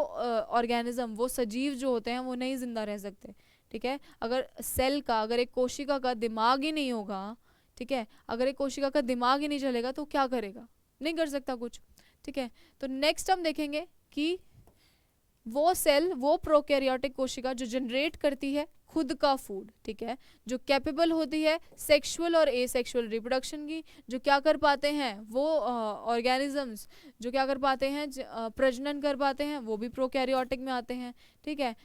ऑर्गेनिज्म, वो सजीव जो होते हैं वो नहीं जिंदा रह सकते, ठीक है। अगर एक कोशिका का दिमाग ही नहीं होगा, ठीक है, अगर एक कोशिका का दिमाग ही नहीं चलेगा तो क्या करेगा, नहीं कर सकता कुछ, ठीक है। तो नेक्स्ट हम देखेंगे कि वो प्रोकैरियोटिक कोशिका जो जनरेट करती है खुद का फूड, ठीक है, जो कैपेबल होती है सेक्सुअल और एसेक्सुअल रिप्रोडक्शन की, जो क्या कर पाते हैं वो ऑर्गेनिजम्स जो क्या कर पाते हैं, प्रजनन कर पाते हैं, वो भी प्रोकैरियोटिक में आते हैं, ठीक है।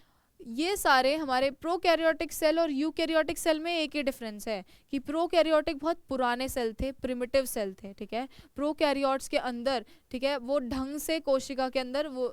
ये सारे हमारे प्रोकैरियोटिक सेल और यूकैरियोटिक सेल में एक ही डिफरेंस है कि प्रोकैरियोटिक बहुत पुराने सेल थे, प्रिमिटिव सेल थे, ठीक है। प्रोकैरियोट्स के अंदर, ठीक है, वो ढंग से कोशिका के अंदर वो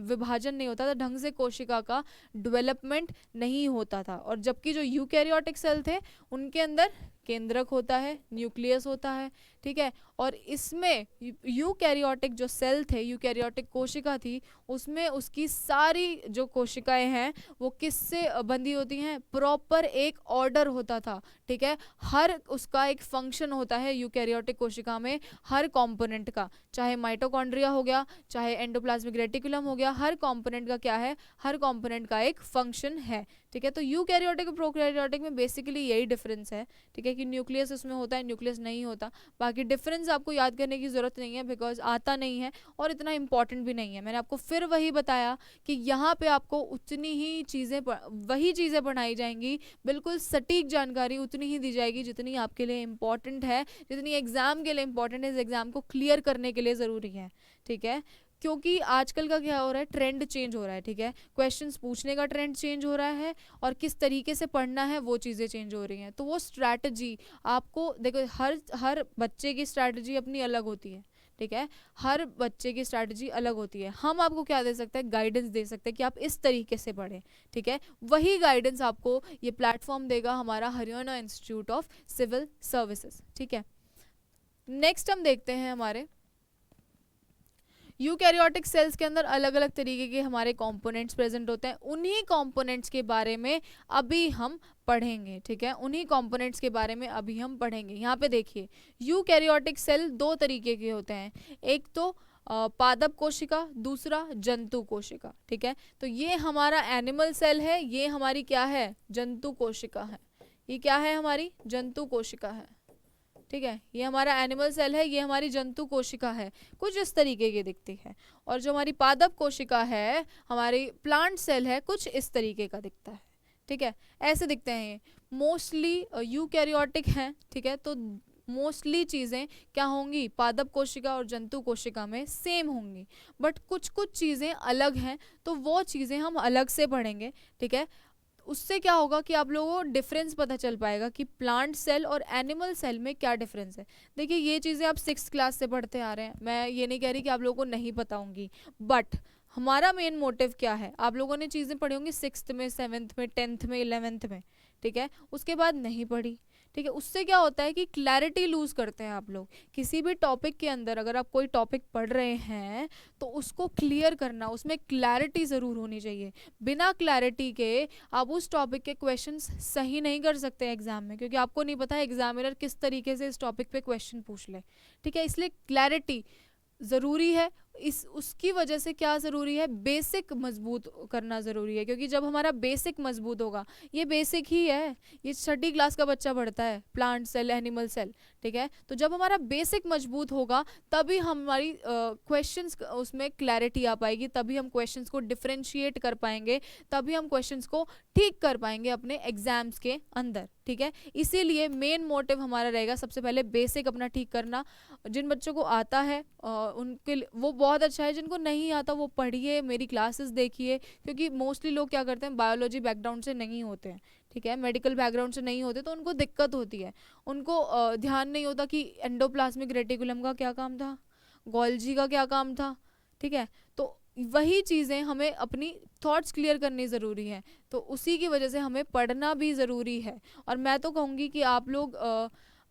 विभाजन नहीं होता था, ढंग से कोशिका का डेवलपमेंट नहीं होता था। और जबकि जो यूकैरियोटिक सेल थे उनके अंदर केंद्रक होता है, न्यूक्लियस होता है, ठीक है। और इसमें यूकैरियोटिक जो सेल थे, यूकैरियोटिक कोशिका थी, उसमें उसकी सारी जो कोशिकाएं हैं वो किससे बंधी होती हैं, प्रॉपर एक ऑर्डर होता था, ठीक है। हर उसका एक फंक्शन होता है यूकैरियोटिक कोशिका में, हर कंपोनेंट का, चाहे माइटोकॉन्ड्रिया हो गया, चाहे एंडोप्लाज्मिक रेटिकुलम हो गया, हर कंपोनेंट का क्या है, हर कंपोनेंट का एक फंक्शन है, ठीक है। तो यूकैरियोटिक और प्रोकैरियोटिक में बेसिकली यही डिफरेंस है, ठीक है, कि न्यूक्लियस उसमें होता है, न्यूक्लियस नहीं होता। बाकी डिफरेंस आपको याद करने की जरूरत नहीं है, बिकॉज आता नहीं है और इतना इंपॉर्टेंट भी नहीं है। मैंने आपको फिर वही बताया कि यहाँ पे आपको उतनी ही चीज़ें वही चीज़ें पढ़ाई जाएंगी, बिल्कुल सटीक जानकारी उतनी ही दी जाएगी जितनी आपके लिए इम्पॉर्टेंट है, जितनी एग्जाम के लिए इम्पॉर्टेंट है, इस एग्जाम को क्लियर करने के लिए ज़रूरी है, ठीक है। क्योंकि आजकल का क्या हो रहा है, ट्रेंड चेंज हो रहा है, ठीक है। क्वेश्चंस पूछने का ट्रेंड चेंज हो रहा है और किस तरीके से पढ़ना है वो चीज़ें चेंज हो रही हैं। तो वो स्ट्रैटेजी आपको देखो, हर बच्चे की स्ट्रैटेजी अपनी अलग होती है, ठीक है। हर बच्चे की स्ट्रैटेजी अलग होती है। हम आपको क्या दे सकते हैं, गाइडेंस दे सकते हैं कि आप इस तरीके से पढ़ें, ठीक है। वही गाइडेंस आपको ये प्लेटफॉर्म देगा हमारा Haryana institute of civil services, ठीक है। नेक्स्ट हम देखते हैं हमारे यूकैरियोटिक सेल्स के अंदर अलग अलग तरीके के हमारे कंपोनेंट्स प्रेजेंट होते हैं। उन्हीं कंपोनेंट्स के बारे में अभी हम पढ़ेंगे, ठीक है, उन्हीं कंपोनेंट्स के बारे में अभी हम पढ़ेंगे। यहाँ पे देखिए, यूकैरियोटिक सेल दो तरीके के होते हैं, एक तो पादप कोशिका, दूसरा जंतु कोशिका, ठीक है। तो ये हमारा एनिमल सेल है, ये हमारी क्या है, जंतु कोशिका है। ये क्या है, हमारी जंतु कोशिका है, ठीक है। ये हमारा एनिमल सेल है, ये हमारी जंतु कोशिका है, कुछ इस तरीके की दिखती है। और जो हमारी पादप कोशिका है, हमारी प्लांट सेल है, कुछ इस तरीके का दिखता है, ठीक है, ऐसे दिखते हैं ये। मोस्टली यूकैरियोटिक हैं, ठीक है। तो मोस्टली चीज़ें क्या होंगी, पादप कोशिका और जंतु कोशिका में सेम होंगी, बट कुछ कुछ चीज़ें अलग हैं, तो वो चीज़ें हम अलग से पढ़ेंगे, ठीक है। उससे क्या होगा कि आप लोगों को डिफरेंस पता चल पाएगा कि प्लांट सेल और एनिमल सेल में क्या डिफरेंस है। देखिए, ये चीज़ें आप 6th क्लास से पढ़ते आ रहे हैं, मैं ये नहीं कह रही कि आप लोगों को नहीं पता होंगी, बट हमारा मेन मोटिव क्या है, आप लोगों ने चीज़ें पढ़ी होंगी 6th में, 7th में, 10th में, 11th में, ठीक है, उसके बाद नहीं पढ़ी, ठीक है। उससे क्या होता है कि क्लैरिटी लूज करते हैं आप लोग किसी भी टॉपिक के अंदर। अगर आप कोई टॉपिक पढ़ रहे हैं तो उसको क्लियर करना, उसमें क्लैरिटी ज़रूर होनी चाहिए। बिना क्लैरिटी के आप उस टॉपिक के क्वेश्चंस सही नहीं कर सकते एग्जाम में, क्योंकि आपको नहीं पता एग्जामिनर किस तरीके से इस टॉपिक पे क्वेश्चन पूछ ले, ठीक है। इसलिए क्लैरिटी ज़रूरी है। इस उसकी वजह से क्या ज़रूरी है, बेसिक मजबूत करना ज़रूरी है, क्योंकि जब हमारा बेसिक मजबूत होगा, ये बेसिक ही है, ये 6ठी क्लास का बच्चा पढ़ता है, प्लांट सेल, एनिमल सेल, ठीक है। तो जब हमारा बेसिक मजबूत होगा तभी हमारी क्वेश्चंस उसमें क्लैरिटी आ पाएगी, तभी हम क्वेश्चंस को डिफ्रेंशिएट कर पाएंगे, तभी हम क्वेश्चंस को ठीक कर पाएंगे अपने एग्जाम्स के अंदर, ठीक है। इसीलिए मेन मोटिव हमारा रहेगा सबसे पहले बेसिक अपना ठीक करना। जिन बच्चों को आता है उनके वो बहुत अच्छा है, जिनको नहीं आता वो पढ़िए, मेरी क्लासेस देखिए, क्योंकि मोस्टली लोग क्या करते हैं, बायोलॉजी बैकग्राउंड से नहीं होते हैं, ठीक है, मेडिकल बैकग्राउंड से नहीं होते तो उनको दिक्कत होती है, उनको ध्यान नहीं होता कि एंडोप्लाज्मिक रेटिकुलम का क्या काम था, गोल्जी का क्या काम था। ठीक है, तो वही चीज़ें हमें अपनी थॉट्स क्लियर करनी ज़रूरी है, तो उसी की वजह से हमें पढ़ना भी ज़रूरी है। और मैं तो कहूँगी कि आप लोग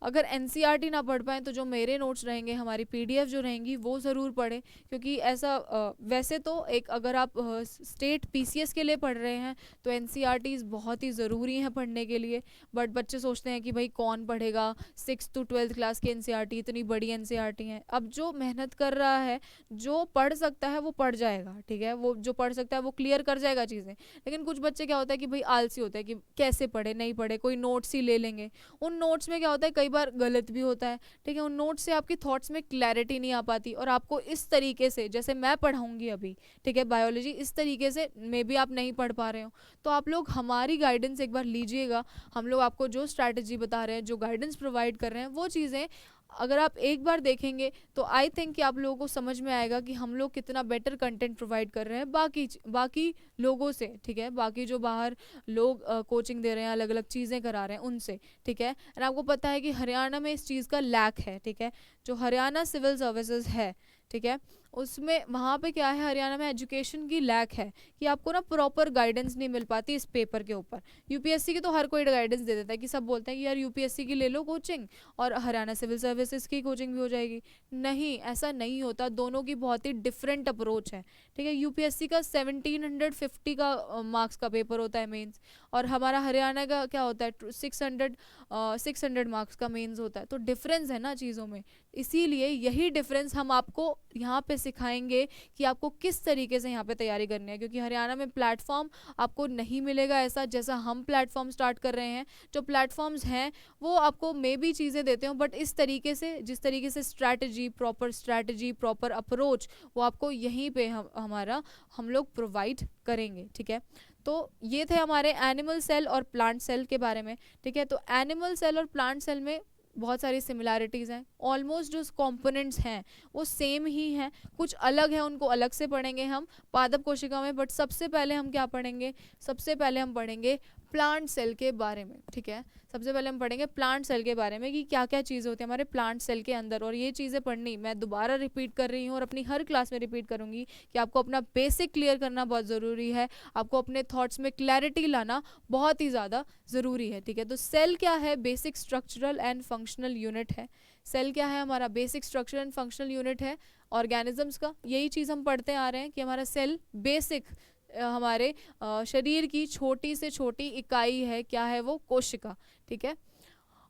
अगर एनसीईआरटी ना पढ़ पाएँ तो जो मेरे नोट्स रहेंगे, हमारी पीडीएफ जो रहेंगी वो ज़रूर पढ़ें, क्योंकि ऐसा वैसे तो एक अगर आप स्टेट पीसीएस के लिए पढ़ रहे हैं तो एनसीईआरटीज़ बहुत ही ज़रूरी हैं पढ़ने के लिए। बट बच्चे सोचते हैं कि भाई कौन पढ़ेगा 6 to 12 क्लास की एनसीईआरटी, इतनी बड़ी एनसीईआरटी है। अब जो मेहनत कर रहा है, जो पढ़ सकता है वो पढ़ जाएगा, ठीक है, वो जो पढ़ सकता है वो क्लियर कर जाएगा चीज़ें। लेकिन कुछ बच्चे क्या होता है कि भाई आलसी होता है कि कैसे पढ़े, नहीं पढ़े, कोई नोट्स ही ले लेंगे। उन नोट्स में क्या होता है, कई बार गलत भी होता है। ठीक है, उन नोट्स से आपकी थॉट्स में क्लैरिटी नहीं आ पाती, और आपको इस तरीके से जैसे मैं पढ़ाऊंगी अभी, ठीक है, बायोलॉजी, इस तरीके से मे बी आप नहीं पढ़ पा रहे हो, तो आप लोग हमारी गाइडेंस एक बार लीजिएगा। हम लोग आपको जो स्ट्रैटेजी बता रहे हैं, जो गाइडेंस प्रोवाइड कर रहे हैं, वो चीज़ें अगर आप एक बार देखेंगे तो आई थिंक कि आप लोगों को समझ में आएगा कि हम लोग कितना बेटर कंटेंट प्रोवाइड कर रहे हैं बाकी लोगों से। ठीक है, बाकी जो बाहर लोग कोचिंग दे रहे हैं, अलग अलग चीज़ें करा रहे हैं उनसे। ठीक है, एंड आपको पता है कि हरियाणा में इस चीज़ का लैक है। ठीक है, जो हरियाणा सिविल सर्विसेज है, ठीक है, उसमें वहाँ पे क्या है, हरियाणा में एजुकेशन की लैक है कि आपको ना प्रॉपर गाइडेंस नहीं मिल पाती इस पेपर के ऊपर। यूपीएससी की तो हर कोई गाइडेंस दे देता है कि सब बोलते हैं कि यार यूपीएससी की ले लो कोचिंग और हरियाणा सिविल सर्विसेज की कोचिंग भी हो जाएगी। नहीं, ऐसा नहीं होता, दोनों की बहुत ही डिफरेंट अप्रोच है। ठीक है, यूपीएससी का 1750 का मार्क्स का पेपर होता है मेंस, और हमारा हरियाणा का क्या होता है 600 मार्क्स का मेंस होता है। तो डिफरेंस है ना चीज़ों में, इसीलिए यही डिफरेंस हम आपको यहाँ पे सिखाएंगे कि आपको किस तरीके से यहाँ पे तैयारी करनी है, क्योंकि हरियाणा में प्लेटफॉर्म आपको नहीं मिलेगा ऐसा जैसा हम प्लेटफॉर्म स्टार्ट कर रहे हैं। जो प्लेटफॉर्म्स हैं वो आपको मे भी चीज़ें देते हो, बट इस तरीके से, जिस तरीके से स्ट्रैटेजी प्रॉपर अप्रोच, वो आपको यहीं पे हम लोग प्रोवाइड करेंगे। ठीक है, तो ये थे हमारे एनिमल सेल और प्लांट सेल के बारे में। ठीक है, तो एनिमल सेल और प्लांट सेल में बहुत सारी सिमिलैरिटीज़ हैं, ऑलमोस्ट जो कंपोनेंट्स हैं वो सेम ही हैं, कुछ अलग है, उनको अलग से पढ़ेंगे हम पादप कोशिका में। बट सबसे पहले हम क्या पढ़ेंगे, सबसे पहले हम पढ़ेंगे प्लांट सेल के बारे में। ठीक है, सबसे पहले हम पढ़ेंगे प्लांट सेल के बारे में कि क्या क्या चीज़ें होती है हमारे प्लांट सेल के अंदर। और ये चीज़ें पढ़नी मैं दोबारा रिपीट कर रही हूँ और अपनी हर क्लास में रिपीट करूँगी कि आपको अपना बेसिक क्लियर करना बहुत ज़रूरी है, आपको अपने थॉट्स में क्लैरिटी लाना बहुत ही ज़्यादा ज़रूरी है। ठीक है, तो सेल क्या है, basic structural and functional unit है। सेल क्या है, हमारा basic structure and functional unit है ऑर्गेनिजम्स का। यही चीज़ हम पढ़ते आ रहे हैं कि हमारा सेल बेसिक हमारे शरीर की छोटी से छोटी इकाई है, क्या है वो, कोशिका। ठीक है,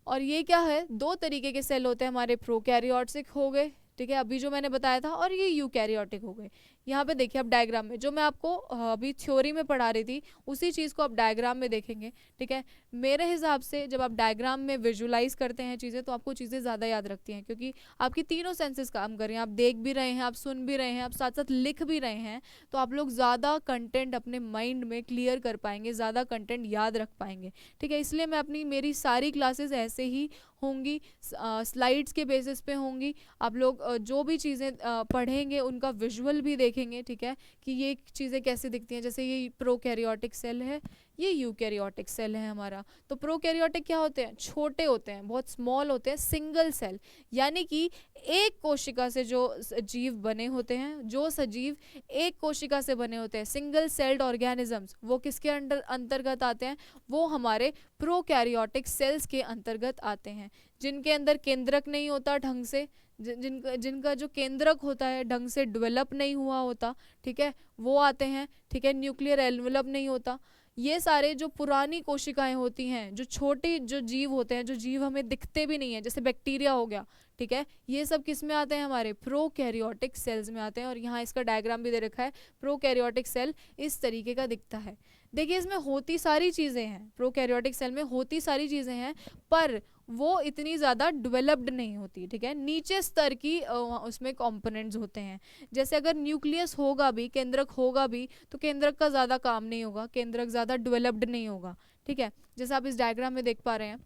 और ये क्या है, दो तरीके के सेल होते हैं हमारे, प्रोकैरियोटिक हो गए, ठीक है, अभी जो मैंने बताया था, और ये यूकैरियोटिक हो गए। यहाँ पे देखिए आप डायग्राम में, जो मैं आपको अभी थ्योरी में पढ़ा रही थी उसी चीज़ को आप डायग्राम में देखेंगे। ठीक है, मेरे हिसाब से जब आप डायग्राम में विजुलाइज करते हैं चीज़ें तो आपको चीज़ें ज़्यादा याद रखती हैं, क्योंकि आपकी तीनों सेंसेस काम कर रही हैं, आप देख भी रहे हैं, आप सुन भी रहे हैं, आप साथ साथ लिख भी रहे हैं, तो आप लोग ज़्यादा कंटेंट अपने माइंड में क्लियर कर पाएंगे, ज़्यादा कंटेंट याद रख पाएंगे। ठीक है, इसलिए मैं मेरी सारी क्लासेस ऐसे ही होंगी, स्लाइड्स के बेसिस पे होंगी। आप लोग जो भी चीज़ें पढ़ेंगे उनका विजुअल भी देखेंगे। ठीक है, कि ये चीज़ें कैसे दिखती हैं, जैसे ये प्रोकैरियोटिक सेल है, ये यूकैरियोटिक सेल है हमारा। तो प्रोकैरियोटिक क्या होते हैं, छोटे होते हैं, बहुत स्मॉल होते हैं, सिंगल सेल, यानी कि एक कोशिका से जो जीव बने होते हैं, जो सजीव एक कोशिका से बने होते हैं, सिंगल सेल्ड ऑर्गेनिजम्स, वो किसके अंतर्गत आते हैं, वो हमारे प्रोकैरियोटिक सेल्स के अंतर्गत आते हैं, जिनके अंदर केंद्रक नहीं होता ढंग से, जिनका जो केंद्रक होता है ढंग से डेवलप नहीं हुआ होता। ठीक है, वो आते हैं। ठीक है, न्यूक्लियर एनवेलप नहीं होता। ये सारे जो पुरानी कोशिकाएं होती हैं, जो छोटे जो जीव होते हैं, जो जीव हमें दिखते भी नहीं है, जैसे बैक्टीरिया हो गया, ठीक है, ये सब किस में आते हैं, हमारे प्रोकैरियोटिक सेल्स में आते हैं। और यहाँ इसका डायग्राम भी दे रखा है, प्रोकैरियोटिक सेल इस तरीके का दिखता है। देखिए इसमें होती सारी चीज़ें हैं, प्रोकैरियोटिक सेल में होती सारी चीज़ें हैं, पर वो इतनी ज़्यादा डेवलप्ड नहीं होती। ठीक है, नीचे स्तर की उसमें कंपोनेंट्स होते हैं। जैसे अगर न्यूक्लियस होगा भी, केंद्रक होगा भी, तो केंद्रक का ज़्यादा काम नहीं होगा, केंद्रक ज़्यादा डेवलप्ड नहीं होगा। ठीक है, जैसे आप इस डायग्राम में देख पा रहे हैं,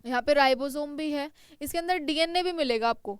यहाँ पे राइबोसोम भी है, इसके अंदर डीएनए भी मिलेगा आपको।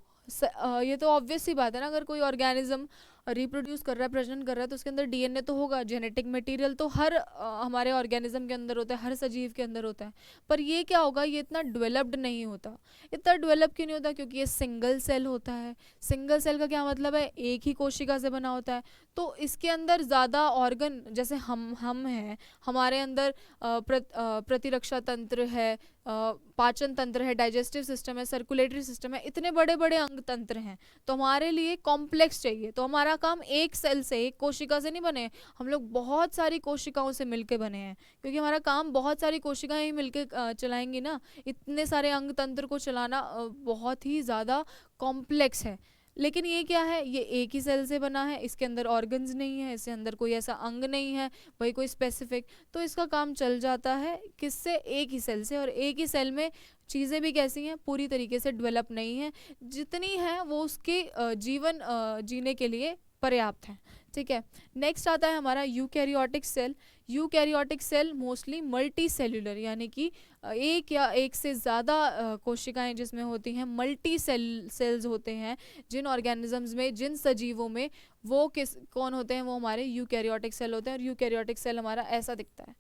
ये तो ऑब्वियस सी बात है ना, अगर कोई ऑर्गेनिज्म रिप्रोड्यूस कर रहा है, प्रजनन कर रहा है, तो उसके अंदर डीएनए तो होगा, जेनेटिक मटेरियल तो हर हमारे ऑर्गेनिज्म के अंदर होता है, हर सजीव के अंदर होता है। पर ये क्या होगा, ये इतना डेवलप्ड नहीं होता। इतना डेवलप क्यों नहीं होता? क्योंकि ये सिंगल सेल होता है। सिंगल सेल का क्या मतलब है? एक ही कोशिका से बना होता है। तो इसके अंदर ज़्यादा ऑर्गन, जैसे हम हैं, हमारे अंदर प्रतिरक्षा तंत्र है, पाचन तंत्र है, डाइजेस्टिव सिस्टम है, सर्कुलेटरी सिस्टम है, इतने बड़े बड़े अंग तंत्र हैं। तो हमारे लिए कॉम्प्लेक्स चाहिए। तो हमारा काम एक सेल से, एक कोशिका से नहीं बने, हम लोग बहुत सारी कोशिकाओं से मिलके बने हैं, क्योंकि हमारा काम बहुत सारी कोशिकाएं ही मिलके चलाएंगी ना। इतने सारे अंग तंत्र को चलाना बहुत ही ज़्यादा कॉम्प्लेक्स है। लेकिन ये क्या है, ये एक ही सेल से बना है, इसके अंदर ऑर्गन्स नहीं है, इसके अंदर कोई ऐसा अंग नहीं है भाई कोई स्पेसिफिक। तो इसका काम चल जाता है किससे? एक ही सेल से। और एक ही सेल में चीज़ें भी कैसी हैं? पूरी तरीके से डेवलप नहीं है, जितनी है वो उसके जीवन जीने के लिए पर्याप्त है। ठीक है, नेक्स्ट आता है हमारा eukaryotic cell. Eukaryotic cell mostly multi cellular, यानी कि एक या एक से ज़्यादा कोशिकाएं जिसमें होती हैं, मल्टी सेल्स होते हैं जिन ऑर्गेनिजम्स में, जिन सजीवों में। वो कौन होते हैं? वो हमारे यूकैरियोटिक सेल होते हैं। और यूकैरियोटिक सेल हमारा ऐसा दिखता है।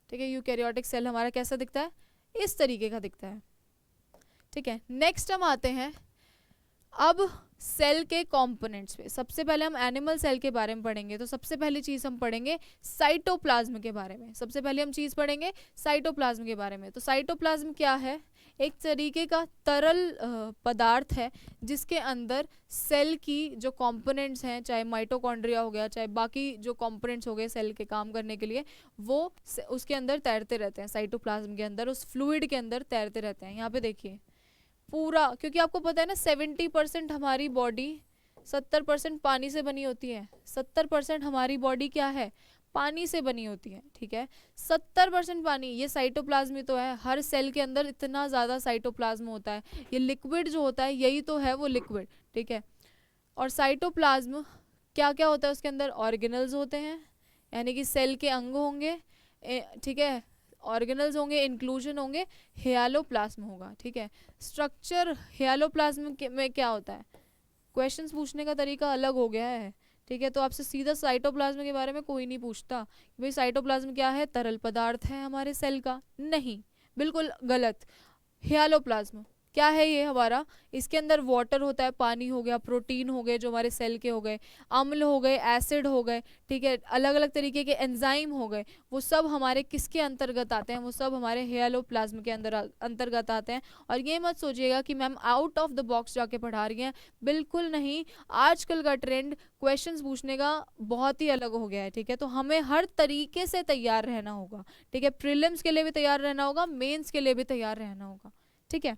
ठीक है, यूकैरियोटिक सेल हमारा कैसा दिखता है? इस तरीके का दिखता है। ठीक है, नेक्स्ट हम आते हैं अब सेल के कंपोनेंट्स पे। सबसे पहले हम एनिमल सेल के बारे में पढ़ेंगे। तो सबसे पहली चीज़ हम पढ़ेंगे साइटोप्लाज्म के बारे में। सबसे पहले हम चीज़ पढ़ेंगे साइटोप्लाज्म के बारे में। तो साइटोप्लाज्म क्या है? एक तरीके का तरल पदार्थ है जिसके अंदर सेल की जो कंपोनेंट्स हैं, चाहे माइटोकॉन्ड्रिया हो गया, चाहे बाकी जो कंपोनेंट्स हो गए सेल के काम करने के लिए, वो उसके अंदर तैरते रहते हैं। साइटोप्लाज्म के अंदर, उस फ्लूइड के अंदर तैरते रहते हैं। यहाँ पे देखिए पूरा, क्योंकि आपको पता है ना 70% हमारी बॉडी 70% पानी से बनी होती है। 70% हमारी बॉडी क्या है? पानी से बनी होती है। ठीक है, 70% पानी। ये साइटोप्लाज्म ही तो है। हर सेल के अंदर इतना ज़्यादा साइटोप्लाज्म होता है। ये लिक्विड जो होता है यही तो है वो लिक्विड। ठीक है, और साइटोप्लाज्म क्या क्या होता है उसके अंदर? ऑर्गेनल्स होते हैं, यानी कि सेल के अंग होंगे। ठीक है, ऑर्गेनल्स होंगे, इंक्लूजन होंगे, हेलोप्लाज्म होगा। ठीक है, स्ट्रक्चर हेलोप्लाज्म में क्या होता है? क्वेश्चंस पूछने का तरीका अलग हो गया है। ठीक है, तो आपसे सीधा साइटोप्लाज्म के बारे में कोई नहीं पूछता भाई साइटोप्लाज्म क्या है? तरल पदार्थ है हमारे सेल का? नहीं, बिल्कुल गलत। हेलोप्लाज्म क्या है? ये हमारा, इसके अंदर वाटर होता है, पानी हो गया, प्रोटीन हो गए जो हमारे सेल के हो गए, अम्ल हो गए, एसिड हो गए। ठीक है, अलग अलग तरीके के एंजाइम हो गए, वो सब हमारे किसके अंतर्गत आते हैं? वो सब हमारे हेलोप्लाज्म के अंतर्गत आते हैं। और ये मत सोचिएगा कि ma'am out of the box जाके पढ़ा रही हैं, बिल्कुल नहीं। आजकल का ट्रेंड क्वेश्चंस पूछने का बहुत ही अलग हो गया है। ठीक है, तो हमें हर तरीके से तैयार रहना होगा। ठीक है, प्रीलिम्स के लिए भी तैयार रहना होगा, मेंस के लिए भी तैयार रहना होगा। ठीक है,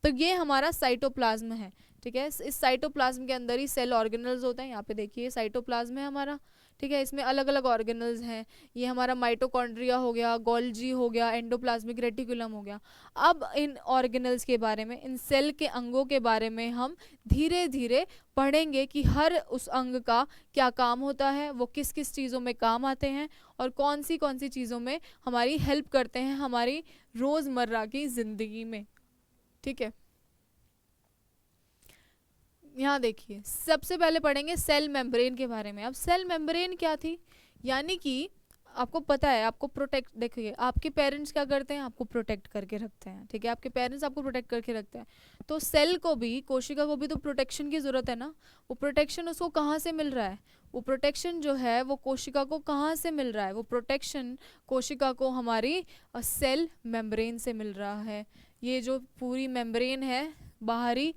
तो ये हमारा साइटोप्लाज्म है। ठीक है, इस साइटोप्लाज्म के अंदर ही सेल ऑर्गेनल्स होते हैं। यहाँ पे देखिए साइटोप्लाज्म है हमारा। ठीक है, इसमें अलग अलग ऑर्गेनल्स हैं। ये हमारा माइटोकॉन्ड्रिया हो गया, गोल्जी हो गया, एंडोप्लाज्मिक रेटिकुलम हो गया। अब इन ऑर्गेनल्स के बारे में, इन सेल के अंगों के बारे में हम धीरे धीरे पढ़ेंगे कि हर उस अंग का क्या काम होता है, वो किस किस चीज़ों में काम आते हैं, और कौन सी चीज़ों में हमारी हेल्प करते हैं हमारी रोज़मर्रा की ज़िंदगी में। ठीक है, यहाँ देखिए सबसे पहले पढ़ेंगे सेल मेम्ब्रेन के बारे में। अब सेल मेम्ब्रेन क्या थी? यानी कि आपको पता है, आपको प्रोटेक्ट, देखिए आपके पेरेंट्स क्या करते हैं? आपको प्रोटेक्ट करके रखते हैं। ठीक है, आपके पेरेंट्स आपको प्रोटेक्ट करके रखते हैं। तो सेल को भी, कोशिका को भी तो प्रोटेक्शन की ज़रूरत है ना। वो प्रोटेक्शन उसको कहाँ से मिल रहा है? वो प्रोटेक्शन जो है वो कोशिका को कहाँ से मिल रहा है? वो प्रोटेक्शन कोशिका को हमारी सेल मेम्ब्रेन से मिल रहा है। ये जो पूरी मेम्ब्रेन है बाहरी,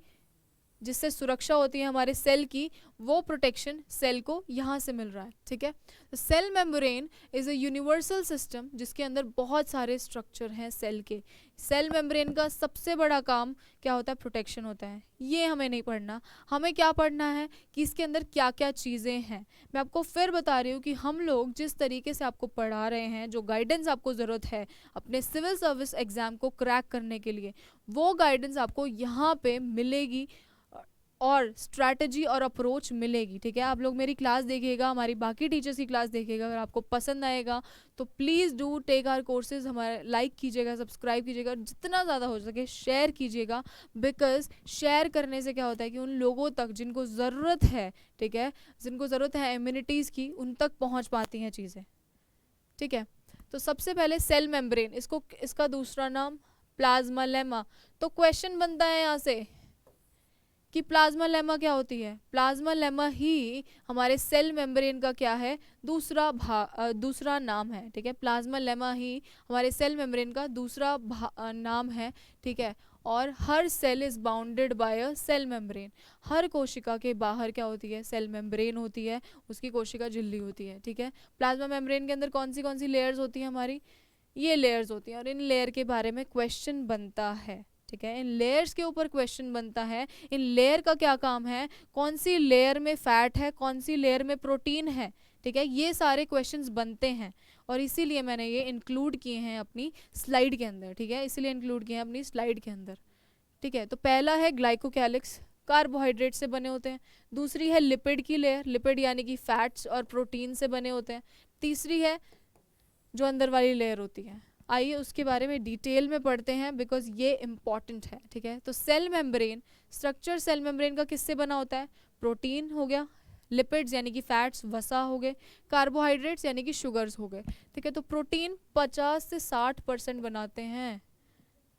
जिससे सुरक्षा होती है हमारे सेल की, वो प्रोटेक्शन सेल को यहाँ से मिल रहा है। ठीक है, तो cell membrane is a universal system जिसके अंदर बहुत सारे स्ट्रक्चर हैं सेल के। सेल मेम्ब्रेन का सबसे बड़ा काम क्या होता है? प्रोटेक्शन होता है। ये हमें नहीं पढ़ना। हमें क्या पढ़ना है कि इसके अंदर क्या क्या चीज़ें हैं। मैं आपको फिर बता रही हूँ कि हम लोग जिस तरीके से आपको पढ़ा रहे हैं, जो गाइडेंस आपको ज़रूरत है अपने सिविल सर्विस एग्ज़ाम को क्रैक करने के लिए, वो गाइडेंस आपको यहाँ पे मिलेगी। और स्ट्रैटेजी और अप्रोच मिलेगी, ठीक है। आप लोग मेरी क्लास देखिएगा, हमारी बाकी टीचर्स की क्लास देखिएगा, अगर आपको पसंद आएगा तो please do take our courses, हमारे लाइक कीजिएगा, सब्सक्राइब कीजिएगा, जितना ज़्यादा हो सके शेयर कीजिएगा, बिकॉज शेयर करने से क्या होता है कि उन लोगों तक जिनको ज़रूरत है, ठीक है, जिनको ज़रूरत है इम्यूनिटीज़ की, उन तक पहुँच पाती हैं चीज़ें, ठीक है। तो सबसे पहले सेल मेम्ब्रेन, इसको इसका दूसरा नाम प्लाज्मा लेमा। तो क्वेश्चन बनता है यहाँ से कि प्लाज्मा लेमा क्या होती है। प्लाज्मा लेमा ही हमारे सेल मेम्ब्रेन का क्या है, दूसरा नाम है, ठीक है। प्लाज्मा लेमा ही हमारे सेल मेम्ब्रेन का दूसरा नाम है, ठीक है। और हर cell is bounded by a cell membrane. हर कोशिका के बाहर क्या होती है, सेल मेम्ब्रेन होती है, उसकी कोशिका झिल्ली होती है, ठीक है। प्लाज्मा मेम्ब्रेन के अंदर कौन सी लेयर्स होती हैं हमारी, ये लेयर्स होती हैं, और इन लेयर के बारे में क्वेश्चन बनता है, ठीक है। इन लेयर्स के ऊपर क्वेश्चन बनता है। इन लेयर का क्या काम है, कौन सी लेयर में फैट है, कौन सी लेयर में प्रोटीन है, ठीक है, ये सारे क्वेश्चंस बनते हैं, और इसीलिए मैंने ये इंक्लूड किए हैं अपनी स्लाइड के अंदर, ठीक है, इसीलिए इंक्लूड किए हैं अपनी स्लाइड के अंदर, ठीक है। तो पहला है ग्लाइकोकैलिक्स, कार्बोहाइड्रेट से बने होते हैं। दूसरी है लिपिड की लेयर, लिपिड यानी कि फैट्स और प्रोटीन से बने होते हैं। तीसरी है जो अंदर वाली लेयर होती है, आइए उसके बारे में डिटेल में पढ़ते हैं, बिकॉज ये इम्पॉर्टेंट है, ठीक है। तो cell membrane structure, cell membrane का किससे बना होता है, प्रोटीन हो गया, लिपिड्स यानी कि फैट्स, वसा हो गए, कार्बोहाइड्रेट्स यानी कि शुगर्स हो गए, ठीक है। तो प्रोटीन 50 से 60% बनाते हैं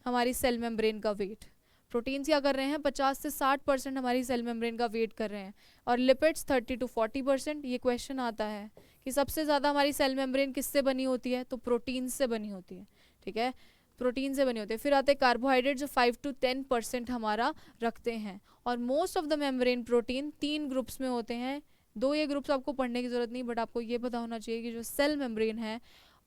हमारी सेल मेम्ब्रेन का वेट। प्रोटीन्स क्या कर रहे हैं, 50 से 60% हमारी सेल मेम्ब्रेन का वेट कर रहे हैं, और लिपिड्स 30 to 40%। ये क्वेश्चन आता है कि सबसे ज़्यादा हमारी सेल मेम्ब्रेन किससे बनी होती है, तो प्रोटीन से बनी होती है, ठीक है, प्रोटीन से बनी होती है। फिर आते हैं कार्बोहाइड्रेट जो 5 to 10% हमारा रखते हैं, और most of the membrane protein 3 groups में होते हैं। 2 ये ग्रुप्स आपको पढ़ने की ज़रूरत नहीं, बट आपको ये पता होना चाहिए कि जो सेल मेम्ब्रेन है